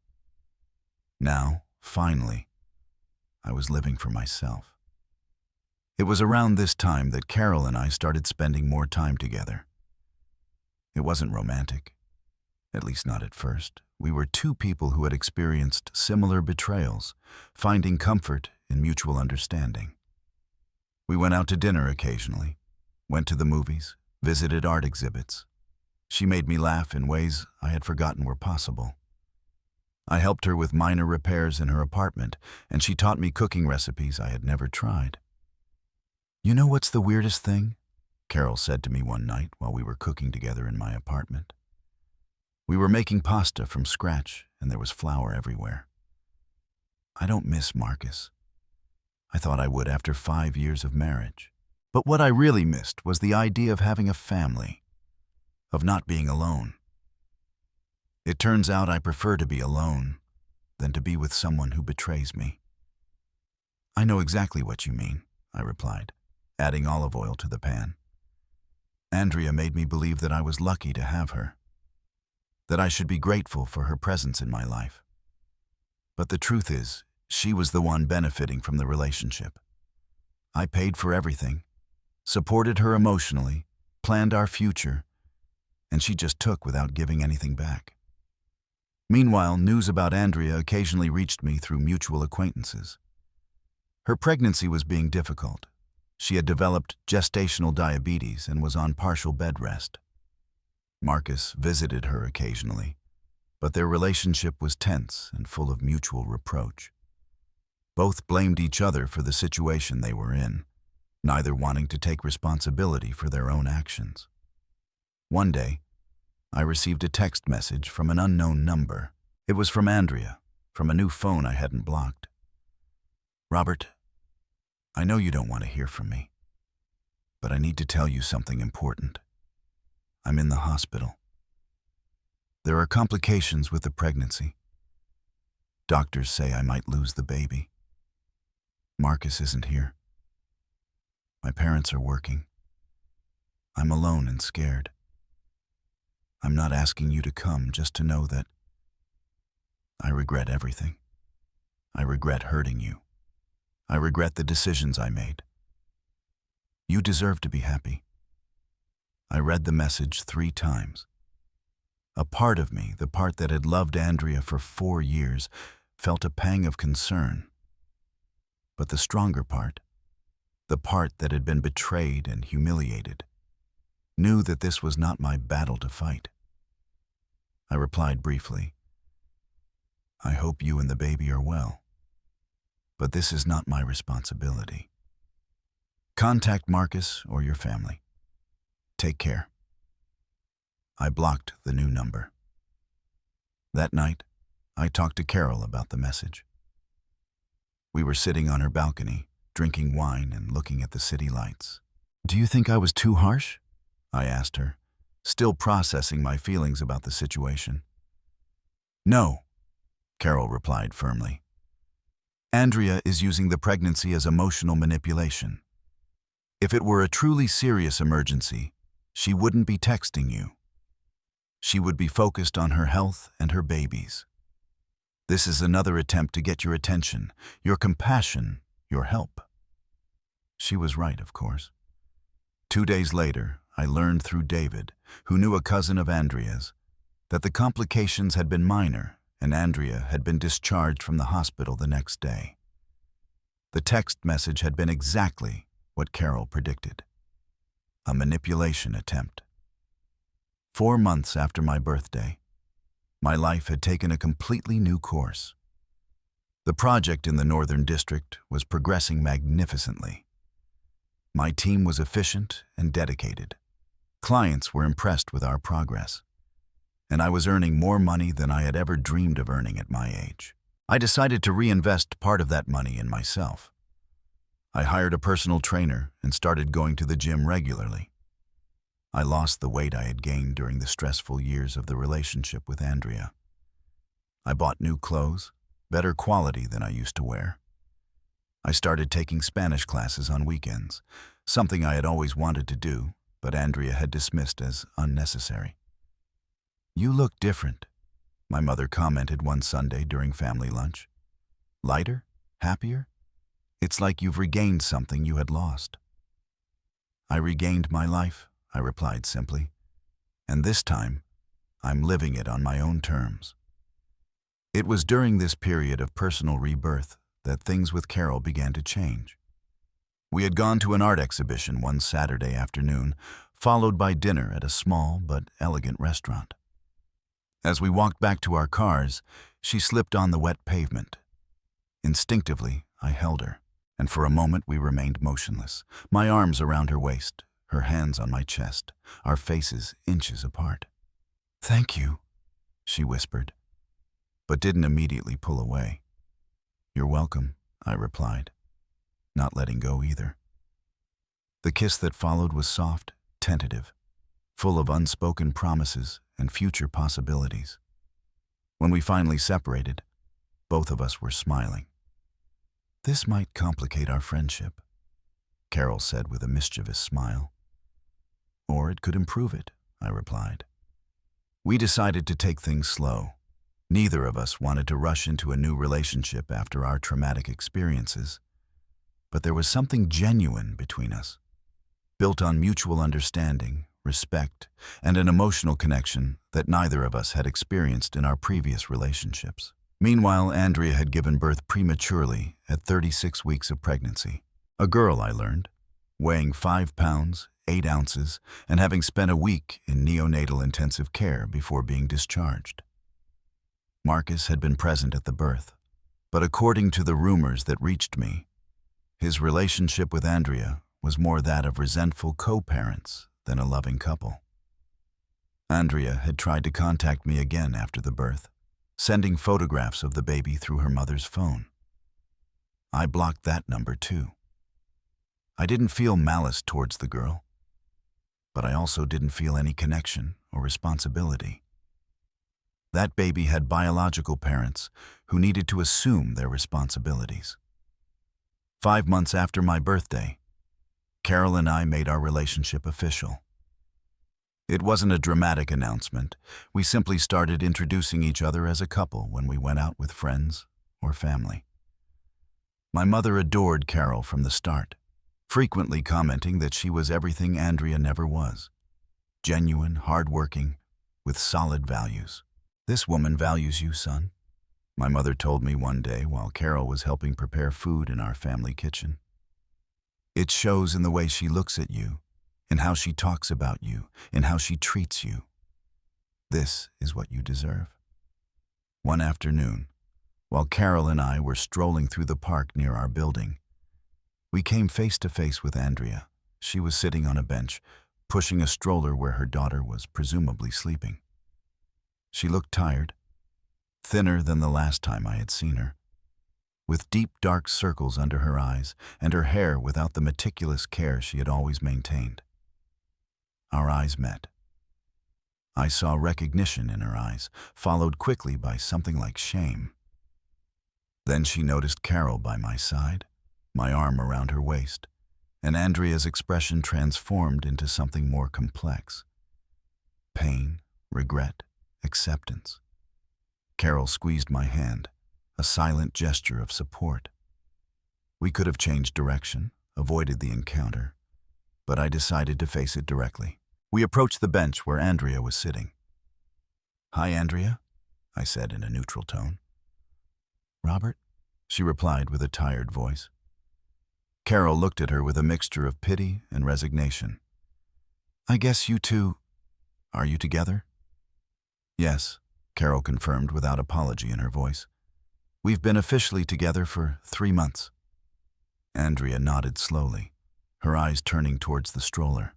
Now, finally, I was living for myself. It was around this time that Carol and I started spending more time together. It wasn't romantic, at least not at first. We were two people who had experienced similar betrayals, finding comfort in mutual understanding. We went out to dinner occasionally, went to the movies, visited art exhibits. She made me laugh in ways I had forgotten were possible. I helped her with minor repairs in her apartment, and she taught me cooking recipes I had never tried. "You know what's the weirdest thing?" Carol said to me one night while we were cooking together in my apartment. We were making pasta from scratch, and there was flour everywhere. "I don't miss Marcus. I thought I would after 5 years of marriage. But what I really missed was the idea of having a family, of not being alone. It turns out I prefer to be alone than to be with someone who betrays me." "I know exactly what you mean," I replied, adding olive oil to the pan. "Andrea made me believe that I was lucky to have her, that I should be grateful for her presence in my life. But the truth is, she was the one benefiting from the relationship. I paid for everything, supported her emotionally, planned our future, and she just took without giving anything back." Meanwhile, news about Andrea occasionally reached me through mutual acquaintances. Her pregnancy was being difficult. She had developed gestational diabetes and was on partial bed rest. Marcus visited her occasionally, but their relationship was tense and full of mutual reproach. Both blamed each other for the situation they were in, neither wanting to take responsibility for their own actions. One day, I received a text message from an unknown number. It was from Andrea, from a new phone I hadn't blocked. "Robert, I know you don't want to hear from me, but I need to tell you something important. I'm in the hospital. There are complications with the pregnancy. Doctors say I might lose the baby. Marcus isn't here. My parents are working. I'm alone and scared. I'm not asking you to come, just to know that I regret everything. I regret hurting you. I regret the decisions I made. You deserve to be happy." I read the message 3 times. A part of me, the part that had loved Andrea for 4 years, felt a pang of concern. But the stronger part, the part that had been betrayed and humiliated, knew that this was not my battle to fight. I replied briefly, "I hope you and the baby are well, but this is not my responsibility. Contact Marcus or your family. Take care." I blocked the new number. That night, I talked to Carol about the message. We were sitting on her balcony, drinking wine and looking at the city lights. "Do you think I was too harsh?" I asked her, still processing my feelings about the situation. "No," Carol replied firmly. "Andrea is using the pregnancy as emotional manipulation. If it were a truly serious emergency, she wouldn't be texting you. She would be focused on her health and her babies. This is another attempt to get your attention, your compassion, your help." She was right, of course. 2 days later, I learned through David, who knew a cousin of Andrea's, that the complications had been minor and Andrea had been discharged from the hospital the next day. The text message had been exactly what Carol predicted: a manipulation attempt. 4 months after my birthday, my life had taken a completely new course. The project in the Northern District was progressing magnificently. My team was efficient and dedicated. Clients were impressed with our progress, and I was earning more money than I had ever dreamed of earning at my age. I decided to reinvest part of that money in myself. I hired a personal trainer and started going to the gym regularly. I lost the weight I had gained during the stressful years of the relationship with Andrea. I bought new clothes, better quality than I used to wear. I started taking Spanish classes on weekends, something I had always wanted to do, but Andrea had dismissed as unnecessary. "You look different," my mother commented one Sunday during family lunch. "Lighter? Happier? It's like you've regained something you had lost." "I regained my life," I replied simply, "and this time, I'm living it on my own terms." It was during this period of personal rebirth that things with Carol began to change. We had gone to an art exhibition one Saturday afternoon, followed by dinner at a small but elegant restaurant. As we walked back to our cars, she slipped on the wet pavement. Instinctively, I held her, and for a moment we remained motionless, my arms around her waist, her hands on my chest, our faces inches apart. "Thank you," she whispered, but didn't immediately pull away. "You're welcome," I replied, not letting go either. The kiss that followed was soft, tentative, full of unspoken promises and future possibilities. When we finally separated, both of us were smiling. "This might complicate our friendship," Carol said with a mischievous smile. "Or it could improve it," I replied. We decided to take things slow. Neither of us wanted to rush into a new relationship after our traumatic experiences, but there was something genuine between us, built on mutual understanding, respect, and an emotional connection that neither of us had experienced in our previous relationships. Meanwhile, Andrea had given birth prematurely at 36 weeks of pregnancy. A girl, I learned, weighing 5 pounds, 8 ounces, and having spent a week in neonatal intensive care before being discharged. Marcus had been present at the birth, but according to the rumors that reached me, his relationship with Andrea was more that of resentful co-parents than a loving couple. Andrea had tried to contact me again after the birth, sending photographs of the baby through her mother's phone. I blocked that number too. I didn't feel malice towards the girl, but I also didn't feel any connection or responsibility. That baby had biological parents who needed to assume their responsibilities. 5 months after my birthday, Carol and I made our relationship official. It wasn't a dramatic announcement. We simply started introducing each other as a couple when we went out with friends or family. My mother adored Carol from the start, frequently commenting that she was everything Andrea never was. Genuine, hardworking, with solid values. "This woman values you, son," my mother told me one day while Carol was helping prepare food in our family kitchen. "It shows in the way she looks at you, in how she talks about you, in how she treats you. This is what you deserve." One afternoon, while Carol and I were strolling through the park near our building, we came face to face with Andrea. She was sitting on a bench, pushing a stroller where her daughter was presumably sleeping. She looked tired, thinner than the last time I had seen her, with deep dark circles under her eyes and her hair without the meticulous care she had always maintained. Our eyes met. I saw recognition in her eyes, followed quickly by something like shame. Then she noticed Carol by my side, my arm around her waist, and Andrea's expression transformed into something more complex. Pain, regret, acceptance. Carol squeezed my hand, a silent gesture of support. We could have changed direction, avoided the encounter, but I decided to face it directly. We approached the bench where Andrea was sitting. "Hi, Andrea," I said in a neutral tone. "Robert?" she replied with a tired voice. Carol looked at her with a mixture of pity and resignation. "I guess you two... Are you together?" "Yes," Carol confirmed without apology in her voice. "We've been officially together for 3 months." Andrea nodded slowly, her eyes turning towards the stroller.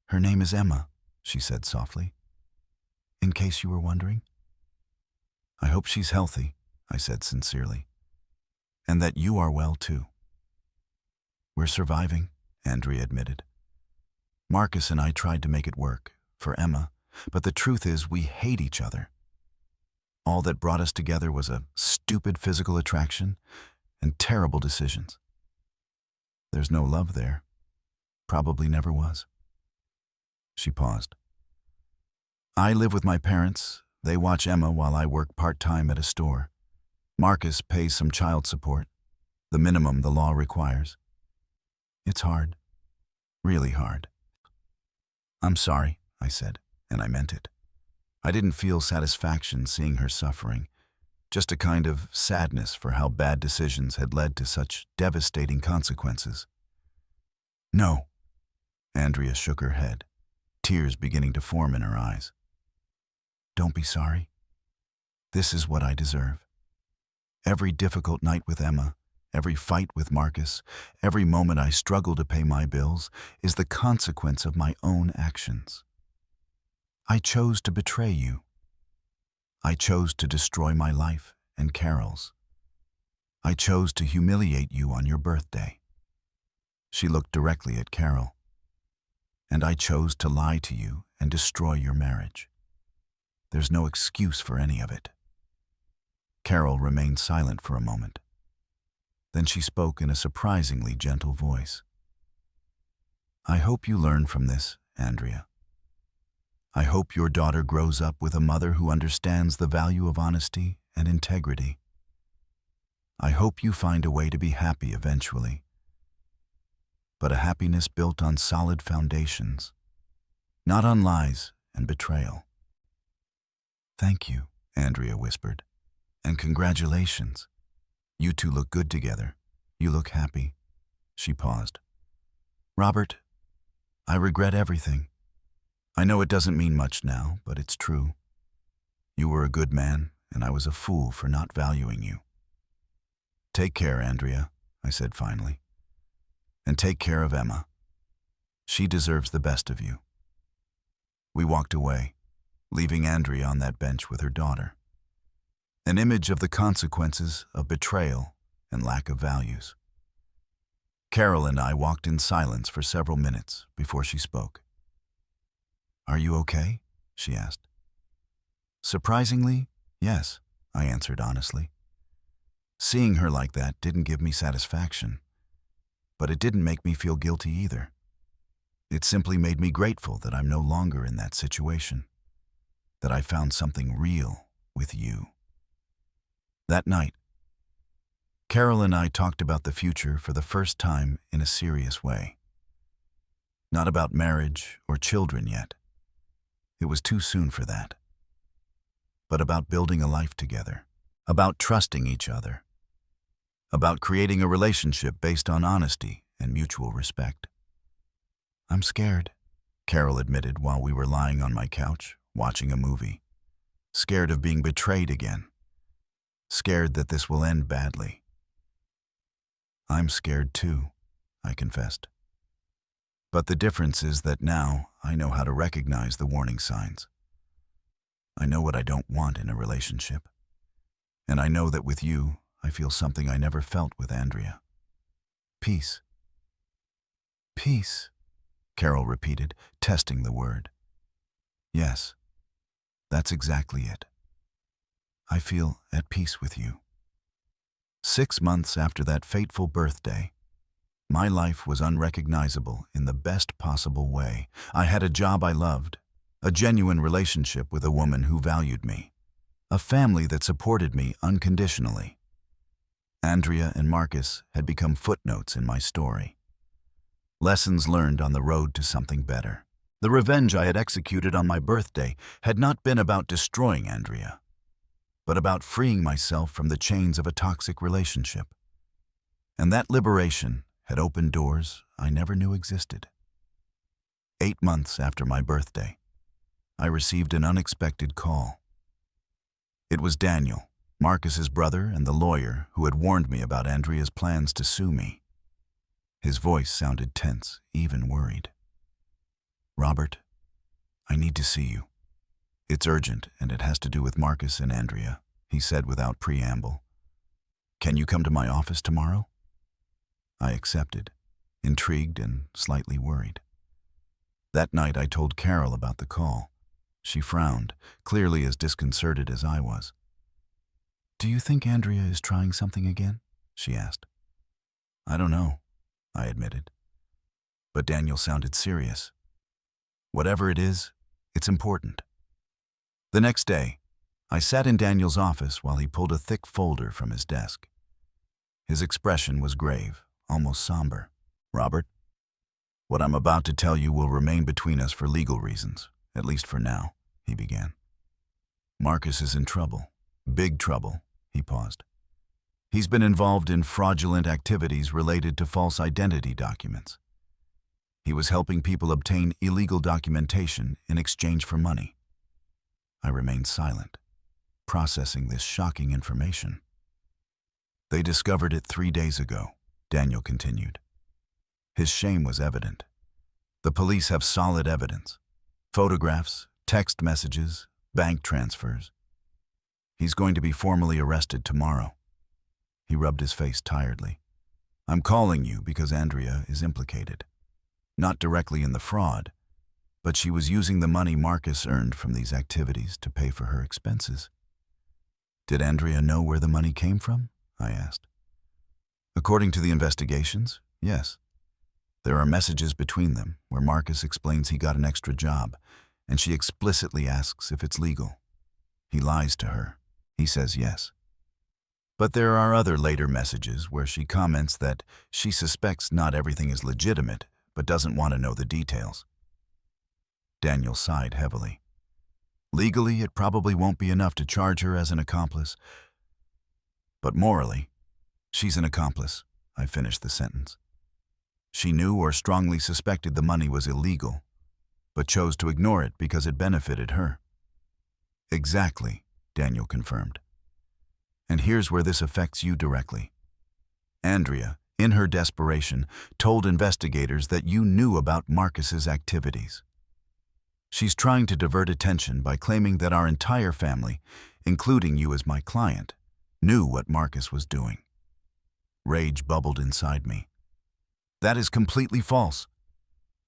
"Her name is Emma," she said softly. "In case you were wondering." "I hope she's healthy," I said sincerely. "And that you are well too." "We're surviving," Andrea admitted. "Marcus and I tried to make it work, for Emma, but the truth is we hate each other. All that brought us together was a stupid physical attraction and terrible decisions. There's no love there. Probably never was." She paused. "I live with my parents. They watch Emma while I work part-time at a store. Marcus pays some child support, the minimum the law requires. It's hard. Really hard." "I'm sorry," I said, and I meant it. I didn't feel satisfaction seeing her suffering, just a kind of sadness for how bad decisions had led to such devastating consequences. "No." Andrea shook her head, tears beginning to form in her eyes. "Don't be sorry. This is what I deserve. Every difficult night with Emma, every fight with Marcus, every moment I struggle to pay my bills is the consequence of my own actions. I chose to betray you. I chose to destroy my life and Carol's. I chose to humiliate you on your birthday." She looked directly at Carol. "And I chose to lie to you and destroy your marriage. There's no excuse for any of it." Carol remained silent for a moment. Then she spoke in a surprisingly gentle voice. "I hope you learn from this, Andrea. I hope your daughter grows up with a mother who understands the value of honesty and integrity. I hope you find a way to be happy eventually, but a happiness built on solid foundations, not on lies and betrayal." "Thank you," Andrea whispered, "and congratulations. You two look good together. You look happy." She paused. "Robert, I regret everything. I know it doesn't mean much now, but it's true. You were a good man, and I was a fool for not valuing you. Take care, Andrea, I said finally. And take care of Emma. She deserves the best of you. We walked away, leaving Andrea on that bench with her daughter. An image of the consequences of betrayal and lack of values. Carol and I walked in silence for several minutes before she spoke. Are you okay? She asked. Surprisingly, yes, I answered honestly. Seeing her like that didn't give me satisfaction, but it didn't make me feel guilty either. It simply made me grateful that I'm no longer in that situation, that I found something real with you. That night, Carol and I talked about the future for the first time in a serious way. Not about marriage or children yet. It was too soon for that. But about building a life together, about trusting each other, about creating a relationship based on honesty and mutual respect. I'm scared, Carol admitted while we were lying on my couch, watching a movie. Scared of being betrayed again. Scared that this will end badly. I'm scared too, I confessed. But the difference is that now I know how to recognize the warning signs. I know what I don't want in a relationship. And I know that with you, I feel something I never felt with Andrea. Peace. Peace, Carol repeated, testing the word. Yes, that's exactly it. I feel at peace with you. 6 months after that fateful birthday, my life was unrecognizable in the best possible way. I had a job I loved, a genuine relationship with a woman who valued me, a family that supported me unconditionally. Andrea and Marcus had become footnotes in my story. Lessons learned on the road to something better. The revenge I had executed on my birthday had not been about destroying Andrea, but about freeing myself from the chains of a toxic relationship. And that liberation had opened doors I never knew existed. 8 months after my birthday, I received an unexpected call. It was Daniel, Marcus's brother and the lawyer who had warned me about Andrea's plans to sue me. His voice sounded tense, even worried. Robert, I need to see you. It's urgent, and it has to do with Marcus and Andrea, he said without preamble. Can you come to my office tomorrow? I accepted, intrigued and slightly worried. That night I told Carol about the call. She frowned, clearly as disconcerted as I was. Do you think Andrea is trying something again? She asked. I don't know, I admitted. But Daniel sounded serious. Whatever it is, it's important. The next day, I sat in Daniel's office while he pulled a thick folder from his desk. His expression was grave, almost somber. Robert, what I'm about to tell you will remain between us for legal reasons, at least for now, he began. Marcus is in trouble, big trouble, he paused. He's been involved in fraudulent activities related to false identity documents. He was helping people obtain illegal documentation in exchange for money. I remained silent, processing this shocking information. They discovered it 3 days ago, Daniel continued. His shame was evident. The police have solid evidence. Photographs, text messages, bank transfers. He's going to be formally arrested tomorrow. He rubbed his face tiredly. I'm calling you because Andrea is implicated. Not directly in the fraud, but she was using the money Marcus earned from these activities to pay for her expenses. Did Andrea know where the money came from? I asked. According to the investigations, yes. There are messages between them where Marcus explains he got an extra job, and she explicitly asks if it's legal. He lies to her. He says yes. But there are other later messages where she comments that she suspects not everything is legitimate, but doesn't want to know the details. Daniel sighed heavily. Legally, it probably won't be enough to charge her as an accomplice. But morally, she's an accomplice. I finished the sentence. She knew or strongly suspected the money was illegal, but chose to ignore it because it benefited her. Exactly, Daniel confirmed. And here's where this affects you directly. Andrea, in her desperation, told investigators that you knew about Marcus's activities. She's trying to divert attention by claiming that our entire family, including you as my client, knew what Marcus was doing. Rage bubbled inside me. That is completely false.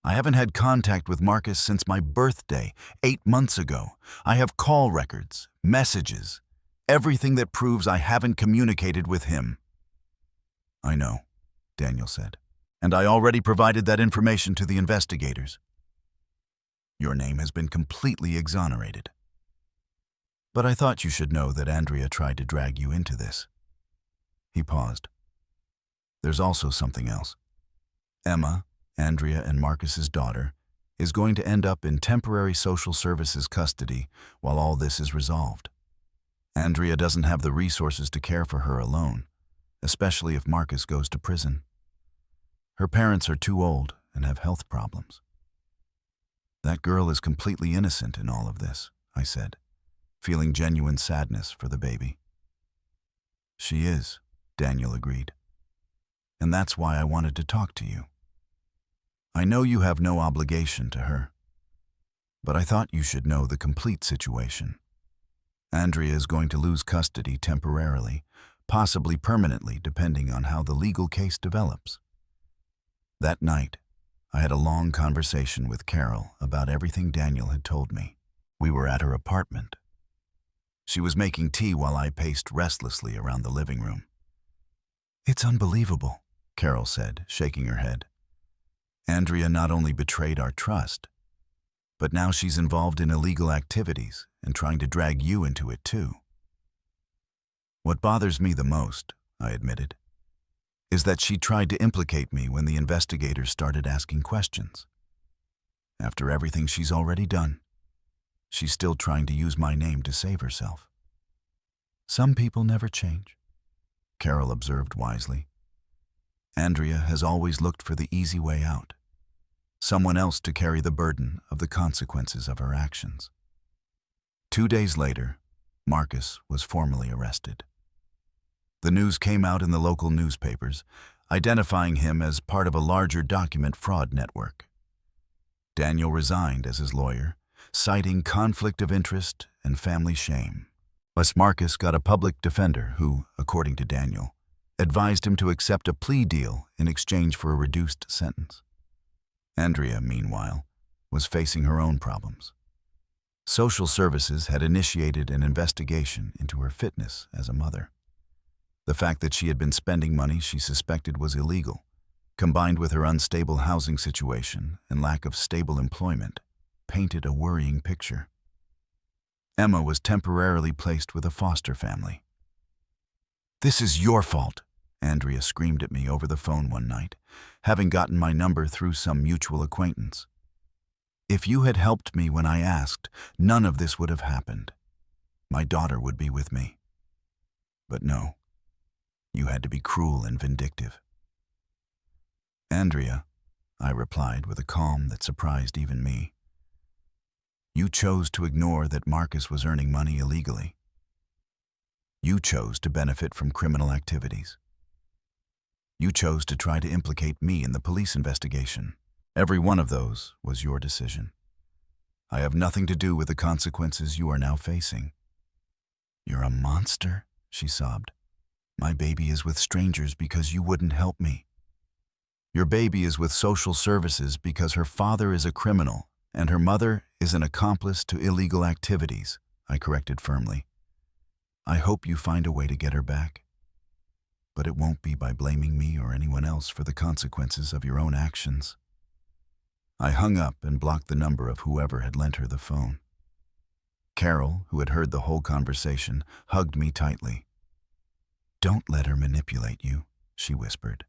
I haven't had contact with Marcus since my birthday, 8 months ago. I have call records, messages, everything that proves I haven't communicated with him. I know, Daniel said, and I already provided that information to the investigators. Your name has been completely exonerated. But I thought you should know that Andrea tried to drag you into this. He paused. There's also something else. Emma, Andrea and Marcus's daughter, is going to end up in temporary social services custody while all this is resolved. Andrea doesn't have the resources to care for her alone, especially if Marcus goes to prison. Her parents are too old and have health problems. That girl is completely innocent in all of this, I said, feeling genuine sadness for the baby. She is, Daniel agreed. And that's why I wanted to talk to you. I know you have no obligation to her, but I thought you should know the complete situation. Andrea is going to lose custody temporarily, possibly permanently, depending on how the legal case develops. That night, I had a long conversation with Carol about everything Daniel had told me. We were at her apartment. She was making tea while I paced restlessly around the living room. It's unbelievable, Carol said, shaking her head. Andrea not only betrayed our trust, but now she's involved in illegal activities and trying to drag you into it too. What bothers me the most, I admitted, is that she tried to implicate me when the investigators started asking questions. After everything she's already done, she's still trying to use my name to save herself. Some people never change, Carol observed wisely. Andrea has always looked for the easy way out, someone else to carry the burden of the consequences of her actions. 2 days later, Marcus was formally arrested. The news came out in the local newspapers, identifying him as part of a larger document fraud network. Daniel resigned as his lawyer, citing conflict of interest and family shame. Plus, Marcus got a public defender who, according to Daniel, advised him to accept a plea deal in exchange for a reduced sentence. Andrea, meanwhile, was facing her own problems. Social services had initiated an investigation into her fitness as a mother. The fact that she had been spending money she suspected was illegal, combined with her unstable housing situation and lack of stable employment, painted a worrying picture. Emma was temporarily placed with a foster family. "This is your fault," Andrea screamed at me over the phone one night, having gotten my number through some mutual acquaintance. "If you had helped me when I asked, none of this would have happened. My daughter would be with me. But no, you had to be cruel and vindictive." "Andrea," I replied with a calm that surprised even me, "you chose to ignore that Marcus was earning money illegally. You chose to benefit from criminal activities. You chose to try to implicate me in the police investigation. Every one of those was your decision. I have nothing to do with the consequences you are now facing." "You're a monster," she sobbed. "My baby is with strangers because you wouldn't help me." "Your baby is with social services because her father is a criminal and her mother is an accomplice to illegal activities," I corrected firmly. "I hope you find a way to get her back. But it won't be by blaming me or anyone else for the consequences of your own actions." I hung up and blocked the number of whoever had lent her the phone. Carol, who had heard the whole conversation, hugged me tightly. "Don't let her manipulate you," she whispered.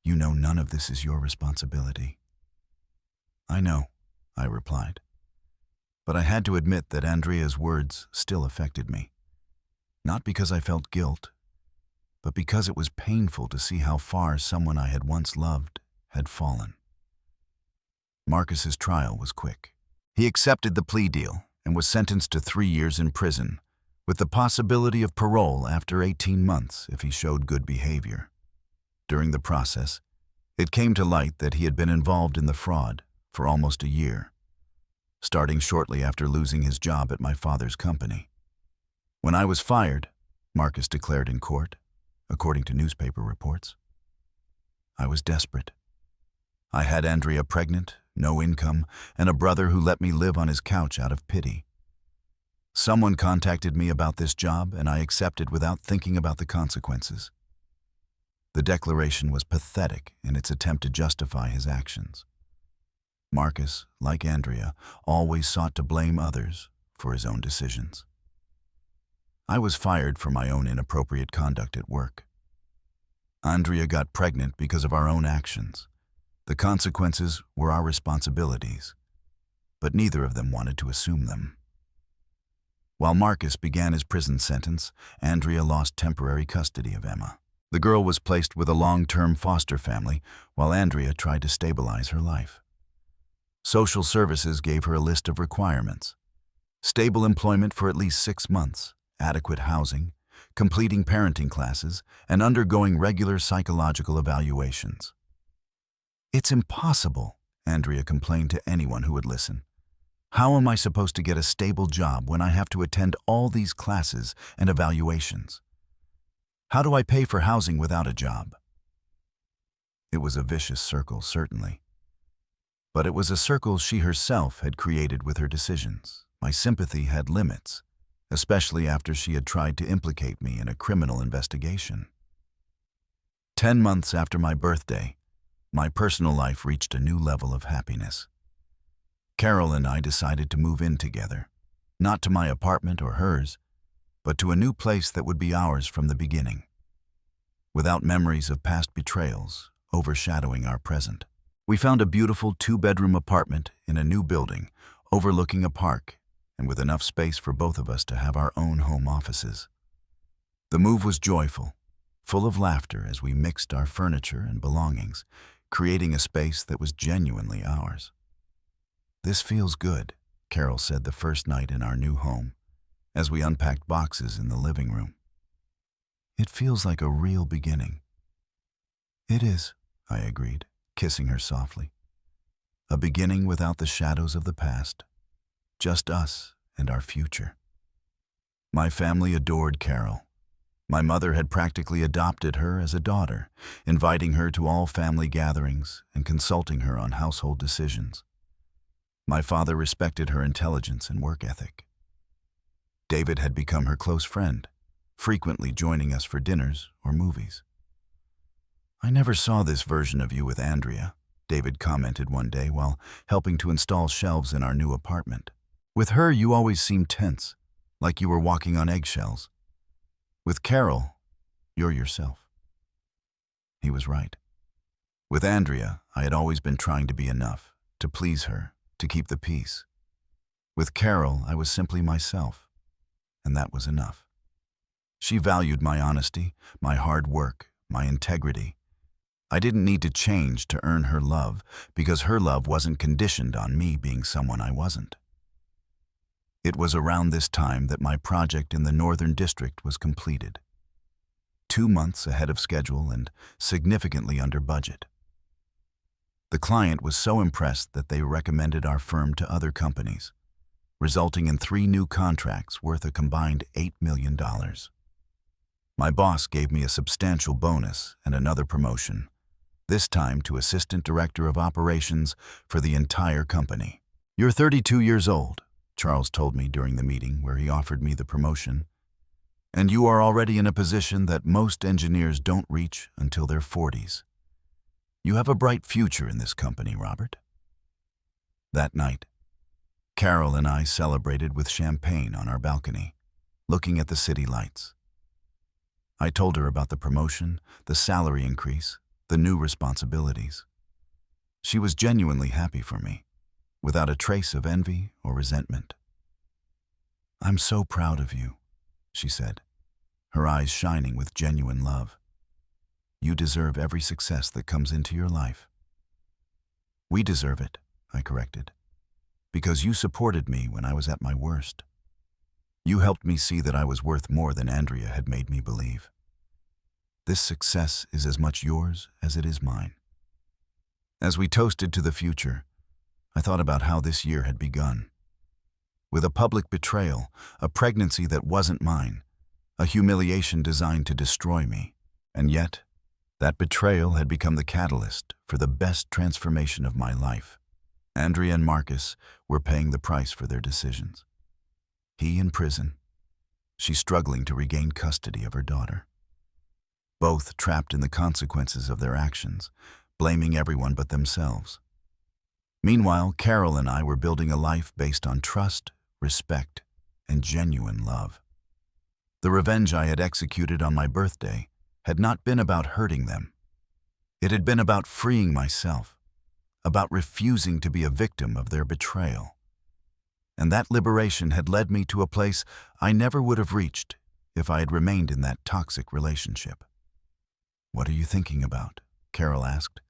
"You know none of this is your responsibility." "I know," I replied. But I had to admit that Andrea's words still affected me. Not because I felt guilt, but because it was painful to see how far someone I had once loved had fallen. Marcus's trial was quick. He accepted the plea deal and was sentenced to 3 years in prison, with the possibility of parole after 18 months if he showed good behavior. During the process, it came to light that he had been involved in the fraud for almost a year, starting shortly after losing his job at my father's company. When I was fired, Marcus declared in court, according to newspaper reports, I was desperate. I had Andrea pregnant, no income, and a brother who let me live on his couch out of pity. Someone contacted me about this job, and I accepted without thinking about the consequences. The declaration was pathetic in its attempt to justify his actions. Marcus, like Andrea, always sought to blame others for his own decisions. I was fired for my own inappropriate conduct at work. Andrea got pregnant because of our own actions. The consequences were our responsibilities, but neither of them wanted to assume them. While Marcus began his prison sentence, Andrea lost temporary custody of Emma. The girl was placed with a long-term foster family, while Andrea tried to stabilize her life. Social services gave her a list of requirements: stable employment for at least 6 months, adequate housing, completing parenting classes, and undergoing regular psychological evaluations. It's impossible, Andrea complained to anyone who would listen. How am I supposed to get a stable job when I have to attend all these classes and evaluations? How do I pay for housing without a job? It was a vicious circle, certainly. But it was a circle she herself had created with her decisions. My sympathy had limits, especially after she had tried to implicate me in a criminal investigation. 10 months after my birthday, my personal life reached a new level of happiness. Carol and I decided to move in together, not to my apartment or hers, but to a new place that would be ours from the beginning, without memories of past betrayals overshadowing our present. We found a beautiful 2-bedroom apartment in a new building, overlooking a park, and with enough space for both of us to have our own home offices. The move was joyful, full of laughter as we mixed our furniture and belongings, creating a space that was genuinely ours. "This feels good," Carol said the first night in our new home, as we unpacked boxes in the living room. "It feels like a real beginning." "It is," I agreed, kissing her softly. "A beginning without the shadows of the past. Just us and our future." My family adored Carol. My mother had practically adopted her as a daughter, inviting her to all family gatherings and consulting her on household decisions. My father respected her intelligence and work ethic. David had become her close friend, frequently joining us for dinners or movies. "I never saw this version of you with Andrea," David commented one day while helping to install shelves in our new apartment. "With her, you always seemed tense, like you were walking on eggshells. With Carol, you're yourself." He was right. With Andrea, I had always been trying to be enough, to please her, to keep the peace. With Carol, I was simply myself, and that was enough. She valued my honesty, my hard work, my integrity. I didn't need to change to earn her love, because her love wasn't conditioned on me being someone I wasn't. It was around this time that my project in the Northern District was completed. 2 months ahead of schedule and significantly under budget. The client was so impressed that they recommended our firm to other companies, resulting in 3 new contracts worth a combined $8 million. My boss gave me a substantial bonus and another promotion, this time to Assistant Director of Operations for the entire company. "You're 32 years old," Charles told me during the meeting where he offered me the promotion, "and you are already in a position that most engineers don't reach until their 40s. You have a bright future in this company, Robert." That night, Carol and I celebrated with champagne on our balcony, looking at the city lights. I told her about the promotion, the salary increase, the new responsibilities. She was genuinely happy for me, without a trace of envy or resentment. "I'm so proud of you," she said, her eyes shining with genuine love. "You deserve every success that comes into your life." We deserve it, I corrected, because you supported me when I was at my worst. You helped me see that I was worth more than Andrea had made me believe. This success is as much yours as it is mine. As we toasted to the future, I thought about how this year had begun. With a public betrayal, a pregnancy that wasn't mine, a humiliation designed to destroy me. And yet, that betrayal had become the catalyst for the best transformation of my life. Andrea and Marcus were paying the price for their decisions. He in prison, she struggling to regain custody of her daughter. Both trapped in the consequences of their actions, blaming everyone but themselves. Meanwhile, Carol and I were building a life based on trust, respect, and genuine love. The revenge I had executed on my birthday had not been about hurting them. It had been about freeing myself, about refusing to be a victim of their betrayal. And that liberation had led me to a place I never would have reached if I had remained in that toxic relationship. "What are you thinking about?" Carol asked,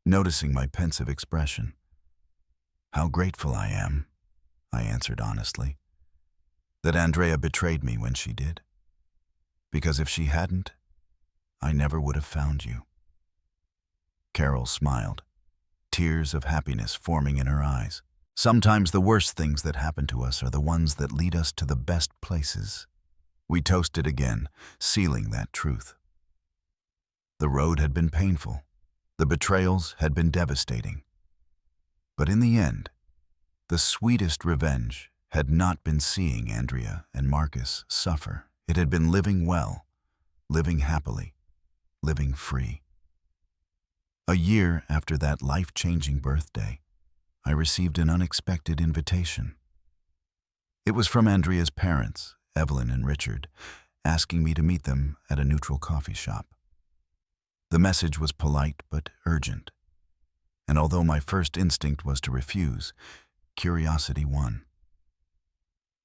noticing my pensive expression. "How grateful I am," I answered honestly, "that Andrea betrayed me when she did. Because if she hadn't, I never would have found you." Carol smiled, tears of happiness forming in her eyes. Sometimes the worst things that happen to us are the ones that lead us to the best places. We toasted again, sealing that truth. The road had been painful. The betrayals had been devastating. But in the end, the sweetest revenge had not been seeing Andrea and Marcus suffer. It had been living well, living happily, living free. A year after that life-changing birthday, I received an unexpected invitation. It was from Andrea's parents, Evelyn and Richard, asking me to meet them at a neutral coffee shop. The message was polite but urgent, and although my first instinct was to refuse, curiosity won.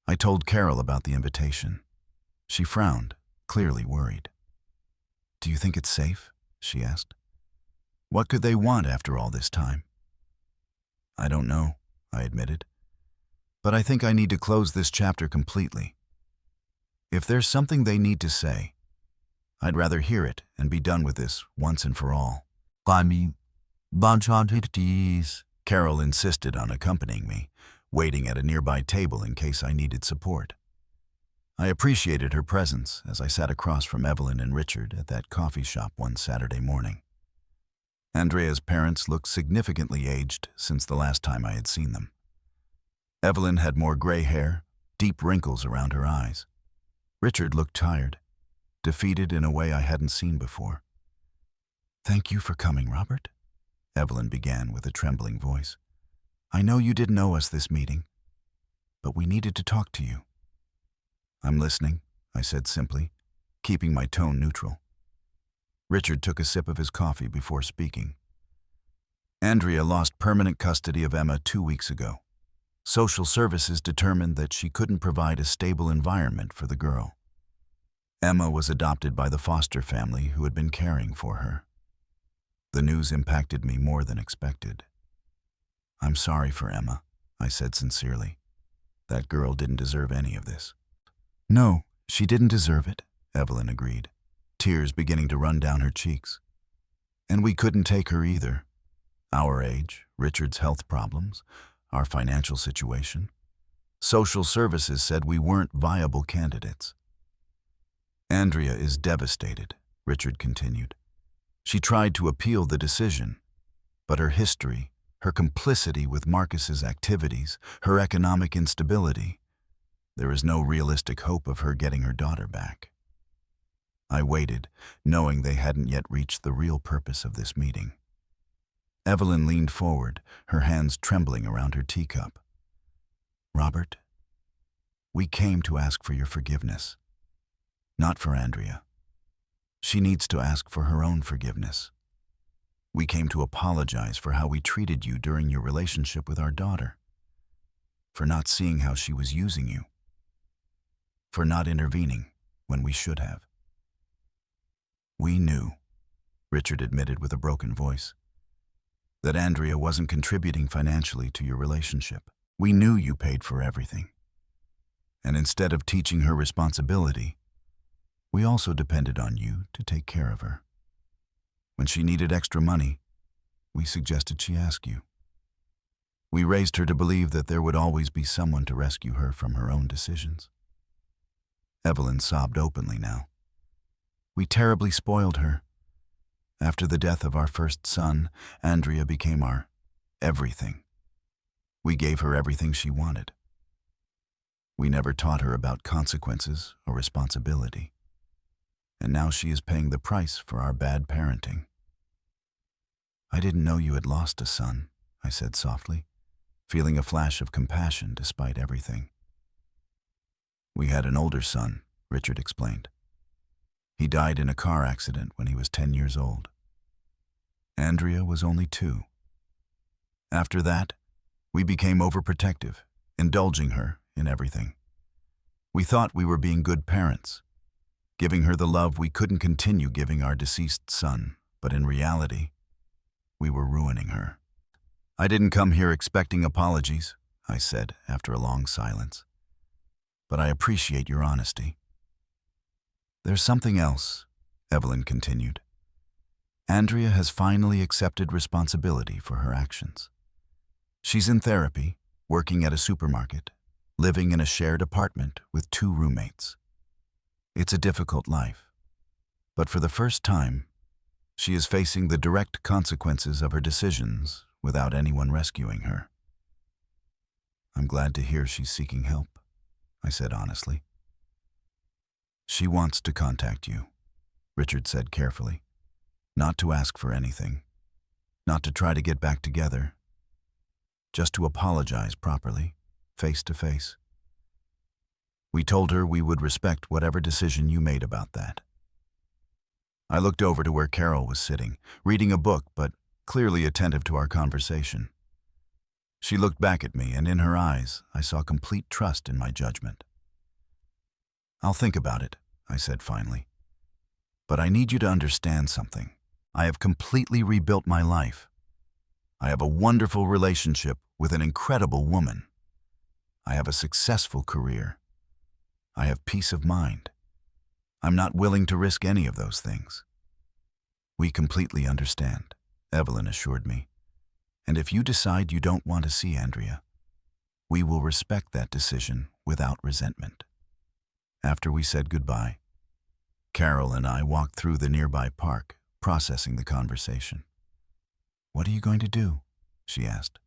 I told Carol about the invitation. She frowned, clearly worried. "Do you think it's safe?" she asked. "What could they want after all this time?" "I don't know," I admitted. "But I think I need to close this chapter completely. If there's something they need to say, I'd rather hear it and be done with this once and for all." Carol insisted on accompanying me, waiting at a nearby table in case I needed support. I appreciated her presence as I sat across from Evelyn and Richard at that coffee shop one Saturday morning. Andrea's parents looked significantly aged since the last time I had seen them. Evelyn had more gray hair, deep wrinkles around her eyes. Richard looked tired, defeated in a way I hadn't seen before. "Thank you for coming, Robert," Evelyn began with a trembling voice. "I know you didn't owe us this meeting, but we needed to talk to you." "I'm listening," I said simply, keeping my tone neutral. Richard took a sip of his coffee before speaking. "Andrea lost permanent custody of Emma 2 weeks ago. Social services determined that she couldn't provide a stable environment for the girl. Emma was adopted by the foster family who had been caring for her. The news impacted me more than expected. I'm sorry for Emma," I said sincerely. "That girl didn't deserve any of this." "No, she didn't deserve it," Evelyn agreed, tears beginning to run down her cheeks. "And we couldn't take her either. Our age, Richard's health problems, our financial situation. Social services said we weren't viable candidates." "Andrea is devastated," Richard continued. "She tried to appeal the decision, but her history, her complicity with Marcus's activities, her economic instability, there is no realistic hope of her getting her daughter back." I waited, knowing they hadn't yet reached the real purpose of this meeting. Evelyn leaned forward, her hands trembling around her teacup. "Robert, we came to ask for your forgiveness. Not for Andrea. She needs to ask for her own forgiveness. We came to apologize for how we treated you during your relationship with our daughter, for not seeing how she was using you, for not intervening when we should have." "We knew," Richard admitted with a broken voice. that Andrea wasn't contributing financially to your relationship. We knew you paid for everything. And instead of teaching her responsibility, we also depended on you to take care of her. When she needed extra money, we suggested she ask you. We raised her to believe that there would always be someone to rescue her from her own decisions. Evelyn sobbed openly now. We terribly spoiled her. After the death of our first son, Andrea became our everything. We gave her everything she wanted. We never taught her about consequences or responsibility. And now she is paying the price for our bad parenting. I didn't know you had lost a son, I said softly, feeling a flash of compassion despite everything. We had an older son, Richard explained. He died in a car accident when he was 10 years old. Andrea was only 2. After that, we became overprotective, indulging her in everything. We thought we were being good parents, giving her the love we couldn't continue giving our deceased son, but in reality, we were ruining her. I didn't come here expecting apologies, I said after a long silence. But I appreciate your honesty. There's something else, Evelyn continued. Andrea has finally accepted responsibility for her actions. She's in therapy, working at a supermarket, living in a shared apartment with 2 roommates. It's a difficult life, but for the first time, she is facing the direct consequences of her decisions without anyone rescuing her. I'm glad to hear she's seeking help, I said honestly. She wants to contact you, Richard said carefully, not to ask for anything, not to try to get back together, just to apologize properly, face to face. We told her we would respect whatever decision you made about that. I looked over to where Carol was sitting, reading a book but clearly attentive to our conversation. She looked back at me, and in her eyes, I saw complete trust in my judgment. I'll think about it, I said finally. But I need you to understand something. I have completely rebuilt my life. I have a wonderful relationship with an incredible woman. I have a successful career. I have peace of mind. I'm not willing to risk any of those things. We completely understand, Evelyn assured me. And if you decide you don't want to see Andrea, we will respect that decision without resentment. After we said goodbye, Carol and I walked through the nearby park, processing the conversation. What are you going to do? She asked,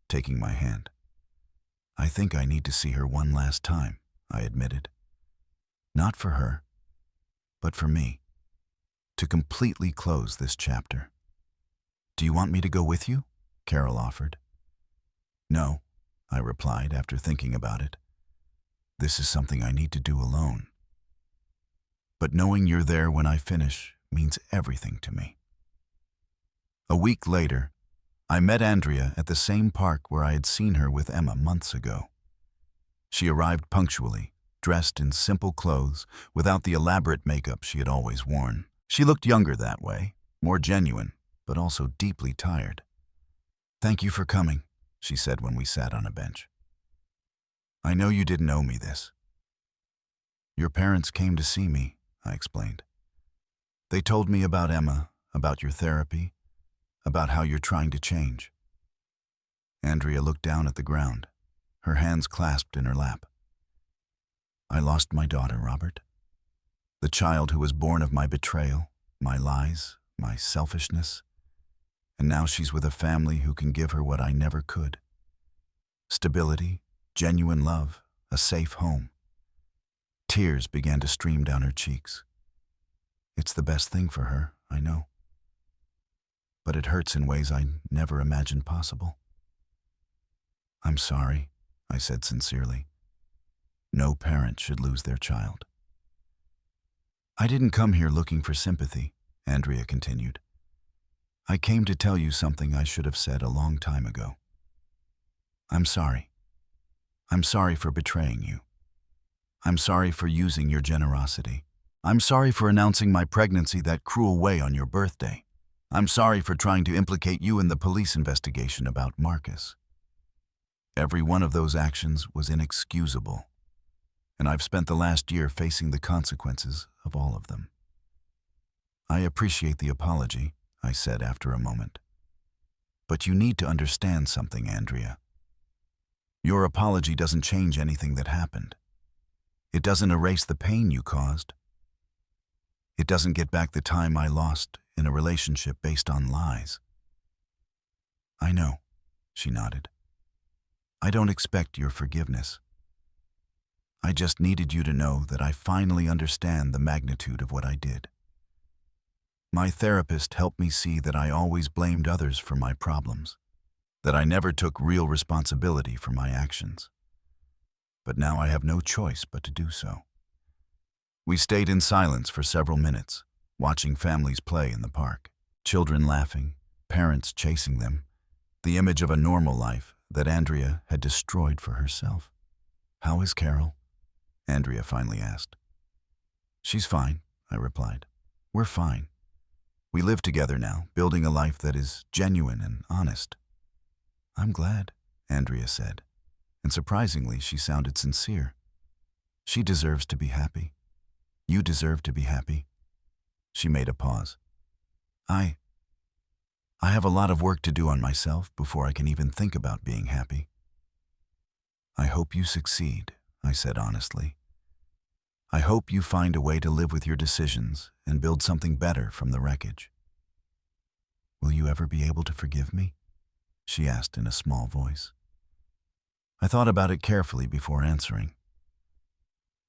taking my hand. I think I need to see her one last time, I admitted. Not for her, but for me, to completely close this chapter. Do you want me to go with you? Carol offered. No, I replied after thinking about it. This is something I need to do alone. But knowing you're there when I finish means everything to me. A week later, I met Andrea at the same park where I had seen her with Emma months ago. She arrived punctually, dressed in simple clothes, without the elaborate makeup she had always worn. She looked younger that way, more genuine, but also deeply tired. Thank you for coming, she said when we sat on a bench. I know you didn't owe me this. Your parents came to see me, I explained. They told me about Emma, about your therapy, about how you're trying to change. Andrea looked down at the ground, her hands clasped in her lap. I lost my daughter, Robert. The child who was born of my betrayal, my lies, my selfishness. And now she's with a family who can give her what I never could. Stability, genuine love, a safe home. Tears began to stream down her cheeks. It's the best thing for her, I know. But it hurts in ways I never imagined possible. I'm sorry, I said sincerely. No parent should lose their child. I didn't come here looking for sympathy, Andrea continued. I came to tell you something I should have said a long time ago. I'm sorry. I'm sorry for betraying you. I'm sorry for using your generosity. I'm sorry for announcing my pregnancy that cruel way on your birthday. I'm sorry for trying to implicate you in the police investigation about Marcus. Every one of those actions was inexcusable, and I've spent the last year facing the consequences of all of them. I appreciate the apology, I said after a moment. But you need to understand something, Andrea. Your apology doesn't change anything that happened. It doesn't erase the pain you caused. It doesn't get back the time I lost in a relationship based on lies. I know, she nodded. I don't expect your forgiveness. I just needed you to know that I finally understand the magnitude of what I did. My therapist helped me see that I always blamed others for my problems, that I never took real responsibility for my actions. But now I have no choice but to do so. We stayed in silence for several minutes, watching families play in the park, children laughing, parents chasing them, the image of a normal life that Andrea had destroyed for herself. "How is Carol?" Andrea finally asked. "She's fine," I replied. "We're fine. We live together now, building a life that is genuine and honest." "I'm glad," Andrea said, and surprisingly, she sounded sincere. "She deserves to be happy. You deserve to be happy." She made a pause. I have a lot of work to do on myself before I can even think about being happy." "I hope you succeed," I said honestly. "I hope you find a way to live with your decisions and build something better from the wreckage." "Will you ever be able to forgive me?" she asked in a small voice. I thought about it carefully before answering.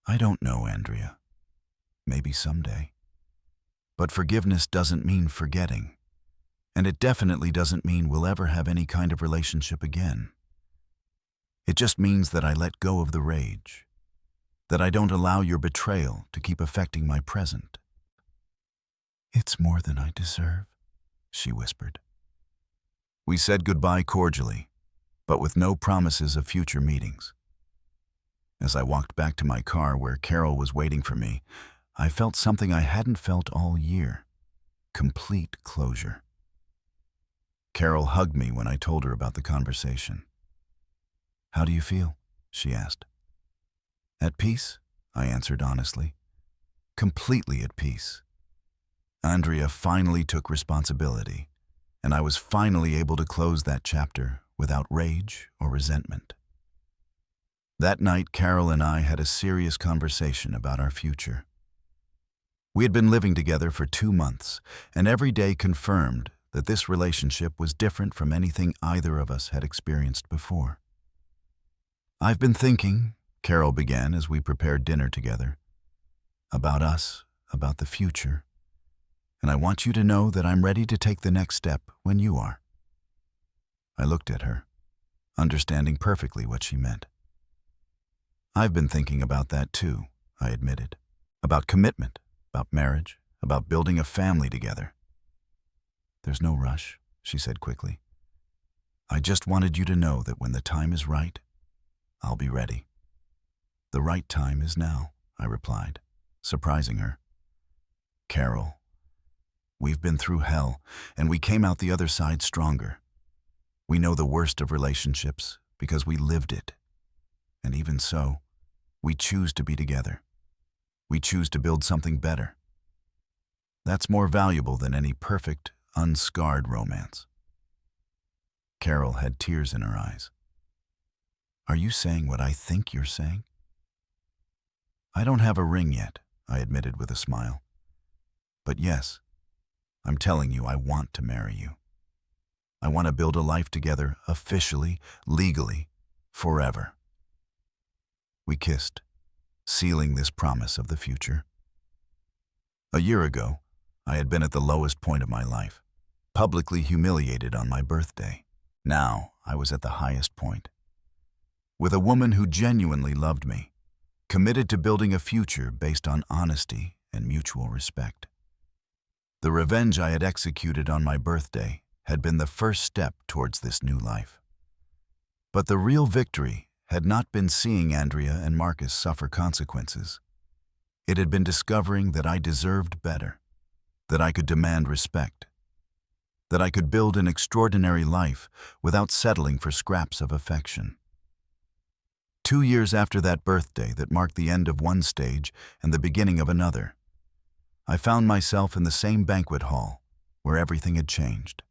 "I don't know, Andrea. Maybe someday. But forgiveness doesn't mean forgetting, and it definitely doesn't mean we'll ever have any kind of relationship again. It just means that I let go of the rage, that I don't allow your betrayal to keep affecting my present." "It's more than I deserve," she whispered. We said goodbye cordially, but with no promises of future meetings. As I walked back to my car where Carol was waiting for me, I felt something I hadn't felt all year: complete closure. Carol hugged me when I told her about the conversation. "How do you feel?" she asked. "At peace," I answered honestly. "Completely at peace." Andrea finally took responsibility, and I was finally able to close that chapter without rage or resentment. That night, Carol and I had a serious conversation about our future. We had been living together for 2 months, and every day confirmed that this relationship was different from anything either of us had experienced before. "I've been thinking," Carol began as we prepared dinner together, "about us, about the future, and I want you to know that I'm ready to take the next step when you are." I looked at her, understanding perfectly what she meant. "I've been thinking about that too," I admitted, "about commitment, about marriage, about building a family together." "There's no rush," she said quickly. "I just wanted you to know that when the time is right, I'll be ready." "The right time is now," I replied, surprising her. "Carol, we've been through hell, and we came out the other side stronger. We know the worst of relationships because we lived it. And even so, we choose to be together. We choose to build something better. That's more valuable than any perfect, unscarred romance." Carol had tears in her eyes. "Are you saying what I think you're saying?" "I don't have a ring yet," I admitted with a smile. "But yes, I'm telling you I want to marry you. I want to build a life together officially, legally, forever." We kissed, sealing this promise of the future. A year ago, I had been at the lowest point of my life, publicly humiliated on my birthday. Now, I was at the highest point, with a woman who genuinely loved me, committed to building a future based on honesty and mutual respect. The revenge I had executed on my birthday had been the first step towards this new life. But the real victory had not been seeing Andrea and Marcus suffer consequences. It had been discovering that I deserved better, that I could demand respect, that I could build an extraordinary life without settling for scraps of affection. 2 years after that birthday that marked the end of one stage and the beginning of another, I found myself in the same banquet hall where everything had changed.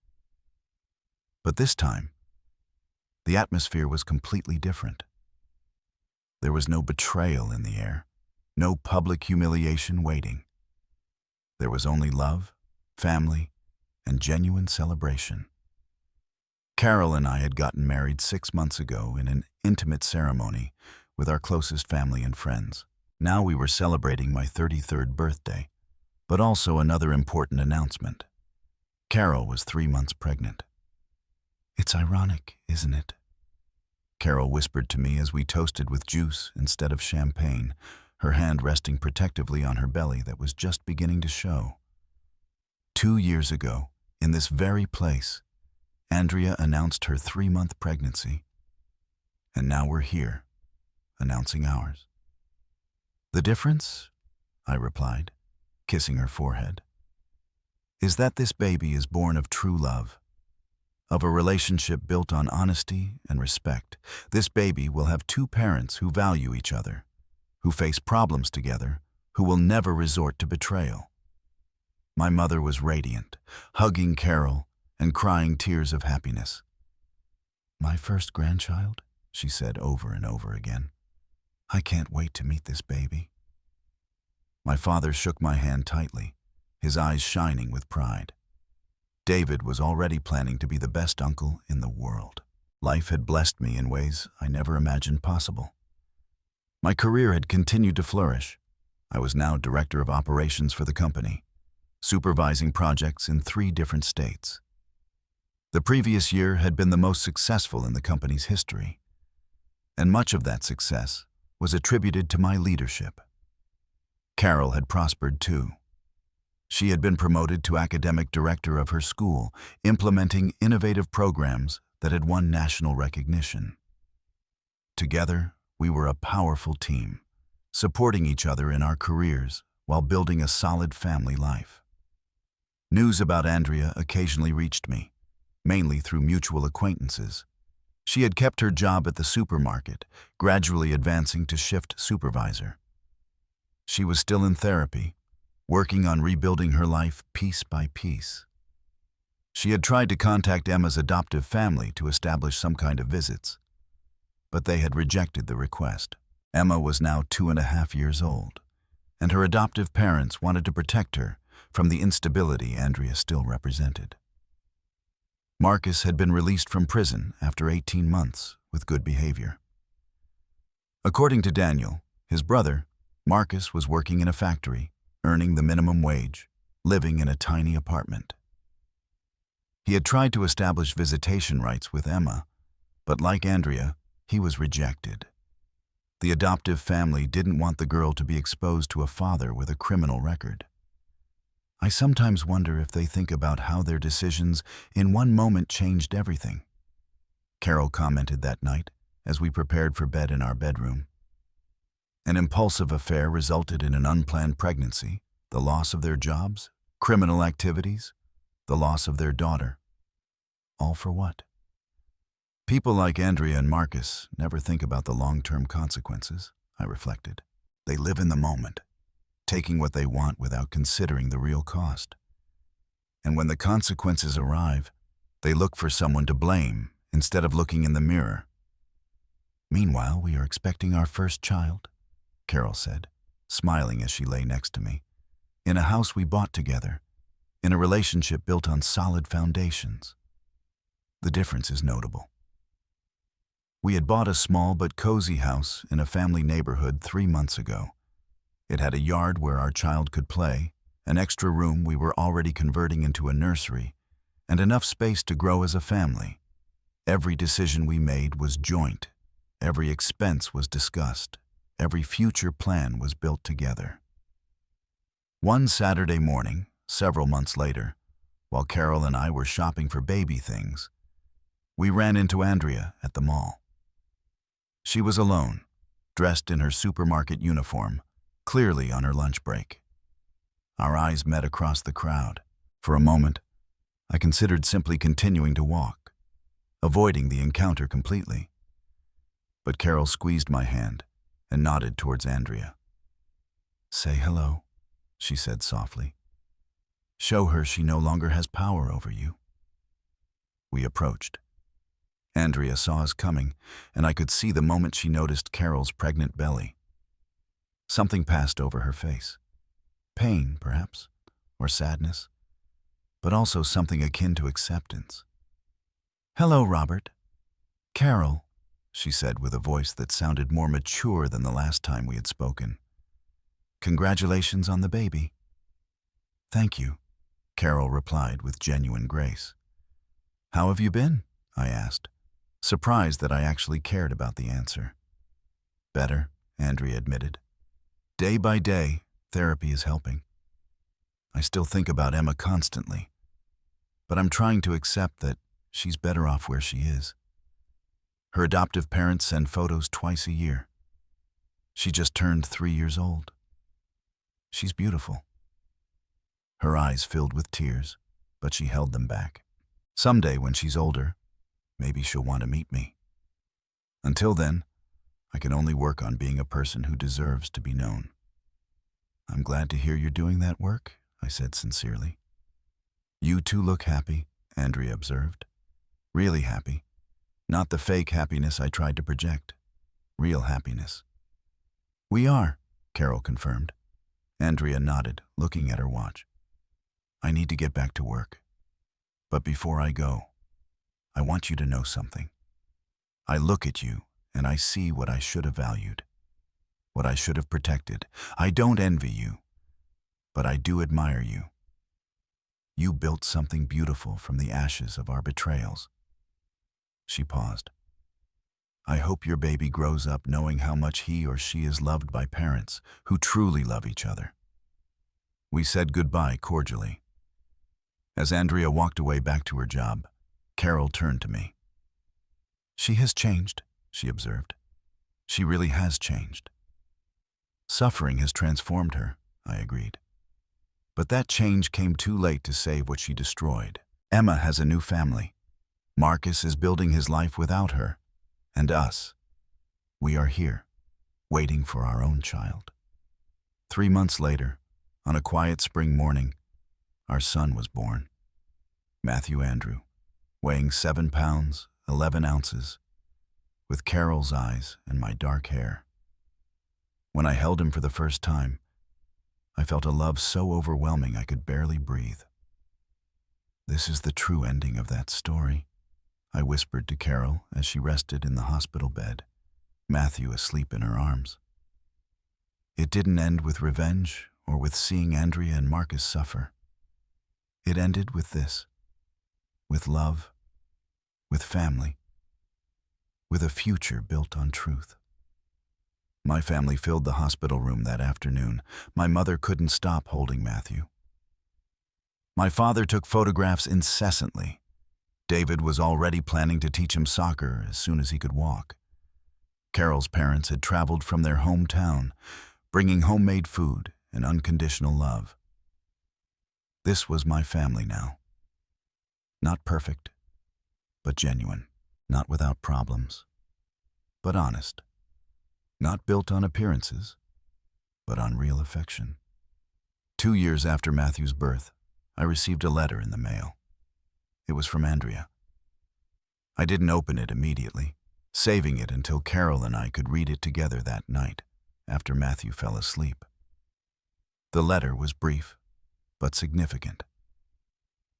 But this time, the atmosphere was completely different. There was no betrayal in the air, no public humiliation waiting. There was only love, family, and genuine celebration. Carol and I had gotten married 6 months ago in an intimate ceremony with our closest family and friends. Now we were celebrating my 33rd birthday, but also another important announcement. Carol was 3 months pregnant. "It's ironic, isn't it?" Carol whispered to me as we toasted with juice instead of champagne, her hand resting protectively on her belly that was just beginning to show. 2 years ago, in this very place, Andrea announced her 3-month pregnancy. And now we're here, announcing ours. "The difference," I replied, kissing her forehead, "is that this baby is born of true love, of a relationship built on honesty and respect. This baby will have 2 parents who value each other, who face problems together, who will never resort to betrayal." My mother was radiant, hugging Carol and crying tears of happiness. "My first grandchild," she said over and over again. "I can't wait to meet this baby." My father shook my hand tightly, his eyes shining with pride. David was already planning to be the best uncle in the world. Life had blessed me in ways I never imagined possible. My career had continued to flourish. I was now director of operations for the company, supervising projects in 3 different states. The previous year had been the most successful in the company's history, and much of that success was attributed to my leadership. Carol had prospered too. She had been promoted to academic director of her school, implementing innovative programs that had won national recognition. Together, we were a powerful team, supporting each other in our careers while building a solid family life. News about Andrea occasionally reached me, mainly through mutual acquaintances. She had kept her job at the supermarket, gradually advancing to shift supervisor. She was still in therapy, working on rebuilding her life piece by piece. She had tried to contact Emma's adoptive family to establish some kind of visits, but they had rejected the request. Emma was now 2.5 years old, and her adoptive parents wanted to protect her from the instability Andrea still represented. Marcus had been released from prison after 18 months with good behavior. According to Daniel, his brother, Marcus was working in a factory, earning the minimum wage, living in a tiny apartment. He had tried to establish visitation rights with Emma, but like Andrea, he was rejected. The adoptive family didn't want the girl to be exposed to a father with a criminal record. I sometimes wonder if they think about how their decisions in one moment changed everything. Carol commented that night as we prepared for bed in our bedroom. An impulsive affair resulted in an unplanned pregnancy, the loss of their jobs, criminal activities, the loss of their daughter. All for what? People like Andrea and Marcus never think about the long-term consequences, I reflected. They live in the moment, taking what they want without considering the real cost. And when the consequences arrive, they look for someone to blame instead of looking in the mirror. "Meanwhile, we are expecting our first child," Carol said, smiling as she lay next to me, "in a house we bought together, in a relationship built on solid foundations." The difference is notable. We had bought a small but cozy house in a family neighborhood 3 months ago. It had a yard where our child could play, an extra room we were already converting into a nursery, and enough space to grow as a family. Every decision we made was joint. Every expense was discussed. Every future plan was built together. One Saturday morning, several months later, while Carol and I were shopping for baby things, we ran into Andrea at the mall. She was alone, dressed in her supermarket uniform, clearly on her lunch break. Our eyes met across the crowd. For a moment, I considered simply continuing to walk, avoiding the encounter completely. But Carol squeezed my hand and nodded towards Andrea. "Say hello," she said softly. "Show her she no longer has power over you." We approached. Andrea saw us coming, and I could see the moment she noticed Carol's pregnant belly. Something passed over her face. Pain, perhaps, or sadness, but also something akin to acceptance. "Hello, Robert." "Carol," she said with a voice that sounded more mature than the last time we had spoken. "Congratulations on the baby." "Thank you," Carol replied with genuine grace. "How have you been?" I asked, surprised that I actually cared about the answer. "Better," Andrea admitted. "Day by day, therapy is helping. I still think about Emma constantly, but I'm trying to accept that she's better off where she is. Her adoptive parents send photos twice a year. She just turned 3 years old. She's beautiful." Her eyes filled with tears, but she held them back. "Someday when she's older, maybe she'll want to meet me. Until then, I can only work on being a person who deserves to be known." "I'm glad to hear you're doing that work," I said sincerely. "You two look happy," Andrea observed. "Really happy. Not the fake happiness I tried to project. Real happiness." "We are," Carol confirmed. Andrea nodded, looking at her watch. "I need to get back to work. But before I go, I want you to know something. I look at you and I see what I should have valued, what I should have protected. I don't envy you, but I do admire you. You built something beautiful from the ashes of our betrayals." She paused. "I hope your baby grows up knowing how much he or she is loved by parents who truly love each other." We said goodbye cordially. As Andrea walked away back to her job, Carol turned to me. "She has changed," she observed. "She really has changed." "Suffering has transformed her," I agreed. "But that change came too late to save what she destroyed. Emma has a new family. Marcus is building his life without her, and us. We are here, waiting for our own child." 3 months later, on a quiet spring morning, our son was born. Matthew Andrew, weighing 7 pounds, 11 ounces, with Carol's eyes and my dark hair. When I held him for the first time, I felt a love so overwhelming I could barely breathe. "This is the true ending of that story," I whispered to Carol as she rested in the hospital bed, Matthew asleep in her arms. "It didn't end with revenge or with seeing Andrea and Marcus suffer. It ended with this, with love, with family, with a future built on truth." My family filled the hospital room that afternoon. My mother couldn't stop holding Matthew. My father took photographs incessantly. David was already planning to teach him soccer as soon as he could walk. Carol's parents had traveled from their hometown, bringing homemade food and unconditional love. This was my family now. Not perfect, but genuine. Not without problems, but honest. Not built on appearances, but on real affection. 2 years after Matthew's birth, I received a letter in the mail. It was from Andrea. I didn't open it immediately, saving it until Carol and I could read it together that night, after Matthew fell asleep. The letter was brief, but significant.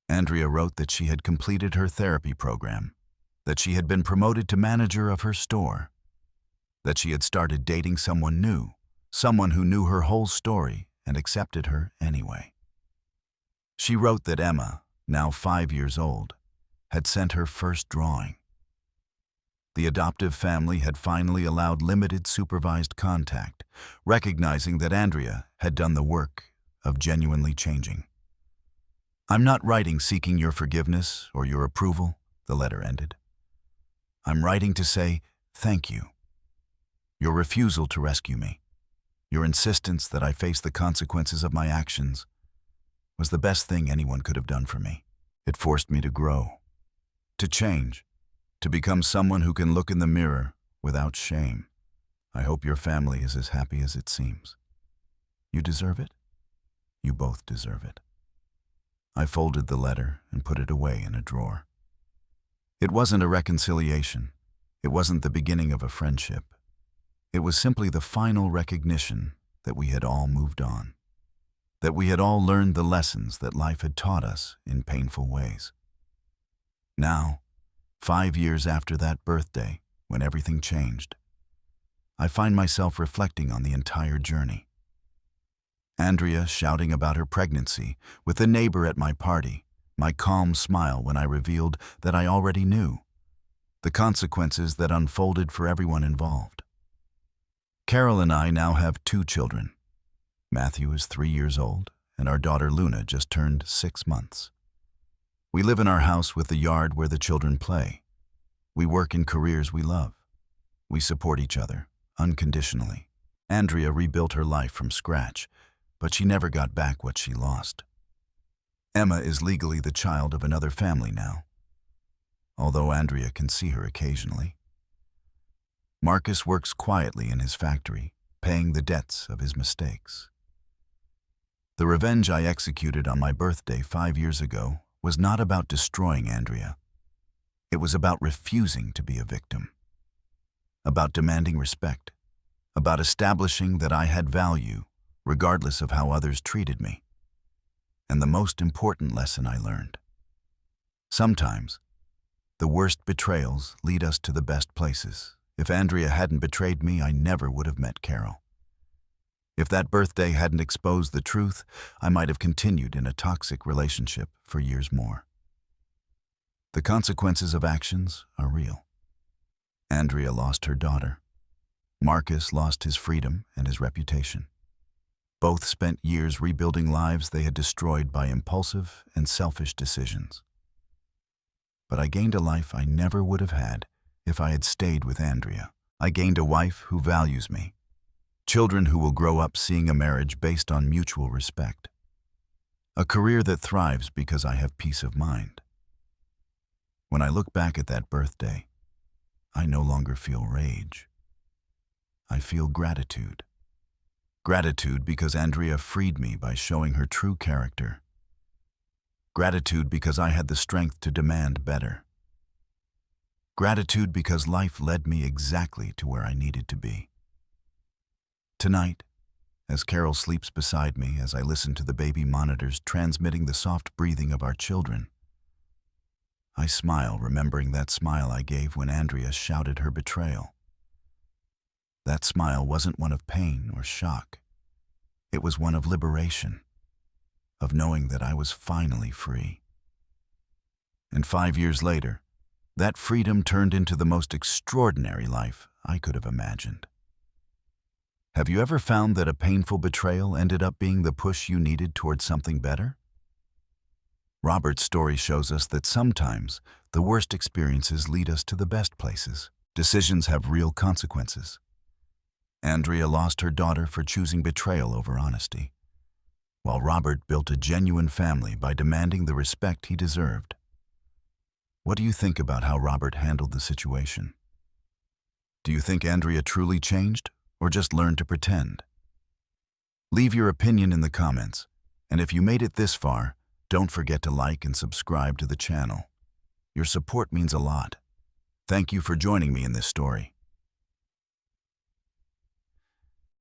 Andrea wrote that she had completed her therapy program, that she had been promoted to manager of her store, that she had started dating someone new, someone who knew her whole story and accepted her anyway. She wrote that Emma, now 5 years old, had sent her first drawing. The adoptive family had finally allowed limited supervised contact, recognizing that Andrea had done the work of genuinely changing. "I'm not writing seeking your forgiveness or your approval," the letter ended. "I'm writing to say thank you. Your refusal to rescue me, your insistence that I face the consequences of my actions, was the best thing anyone could have done for me. It forced me to grow, to change, to become someone who can look in the mirror without shame. I hope your family is as happy as it seems. You deserve it. You both deserve it. I folded the letter and put it away in a drawer. It wasn't a reconciliation. It wasn't the beginning of a friendship. It was simply the final recognition that we had all moved on, that we had all learned the lessons that life had taught us in painful ways. Now, 5 years after that birthday, when everything changed, I find myself reflecting on the entire journey. Andrea shouting about her pregnancy with the neighbor at my party, my calm smile when I revealed that I already knew, the consequences that unfolded for everyone involved. Carol and I now have 2 children. Matthew is 3 years old, and our daughter Luna just turned 6 months. We live in our house with the yard where the children play. We work in careers we love. We support each other, unconditionally. Andrea rebuilt her life from scratch, but she never got back what she lost. Emma is legally the child of another family now, although Andrea can see her occasionally. Marcus works quietly in his factory, paying the debts of his mistakes. The revenge I executed on my birthday 5 years ago was not about destroying Andrea. It was about refusing to be a victim, about demanding respect, about establishing that I had value regardless of how others treated me. And the most important lesson I learned: sometimes, the worst betrayals lead us to the best places. If Andrea hadn't betrayed me, I never would have met Carol. If that birthday hadn't exposed the truth, I might have continued in a toxic relationship for years more. The consequences of actions are real. Andrea lost her daughter. Marcus lost his freedom and his reputation. Both spent years rebuilding lives they had destroyed by impulsive and selfish decisions. But I gained a life I never would have had if I had stayed with Andrea. I gained a wife who values me, children who will grow up seeing a marriage based on mutual respect, a career that thrives because I have peace of mind. When I look back at that birthday, I no longer feel rage. I feel gratitude. Gratitude because Andrea freed me by showing her true character. Gratitude because I had the strength to demand better. Gratitude because life led me exactly to where I needed to be. Tonight, as Carol sleeps beside me as I listen to the baby monitors transmitting the soft breathing of our children, I smile, remembering that smile I gave when Andrea shouted her betrayal. That smile wasn't one of pain or shock. It was one of liberation, of knowing that I was finally free. And 5 years later, that freedom turned into the most extraordinary life I could have imagined. Have you ever found that a painful betrayal ended up being the push you needed towards something better? Robert's story shows us that sometimes the worst experiences lead us to the best places. Decisions have real consequences. Andrea lost her daughter for choosing betrayal over honesty, while Robert built a genuine family by demanding the respect he deserved. What do you think about how Robert handled the situation? Do you think Andrea truly changed, or just learned to pretend? Leave your opinion in the comments, and if you made it this far, don't forget to like and subscribe to the channel. Your support means a lot. Thank you for joining me in this story.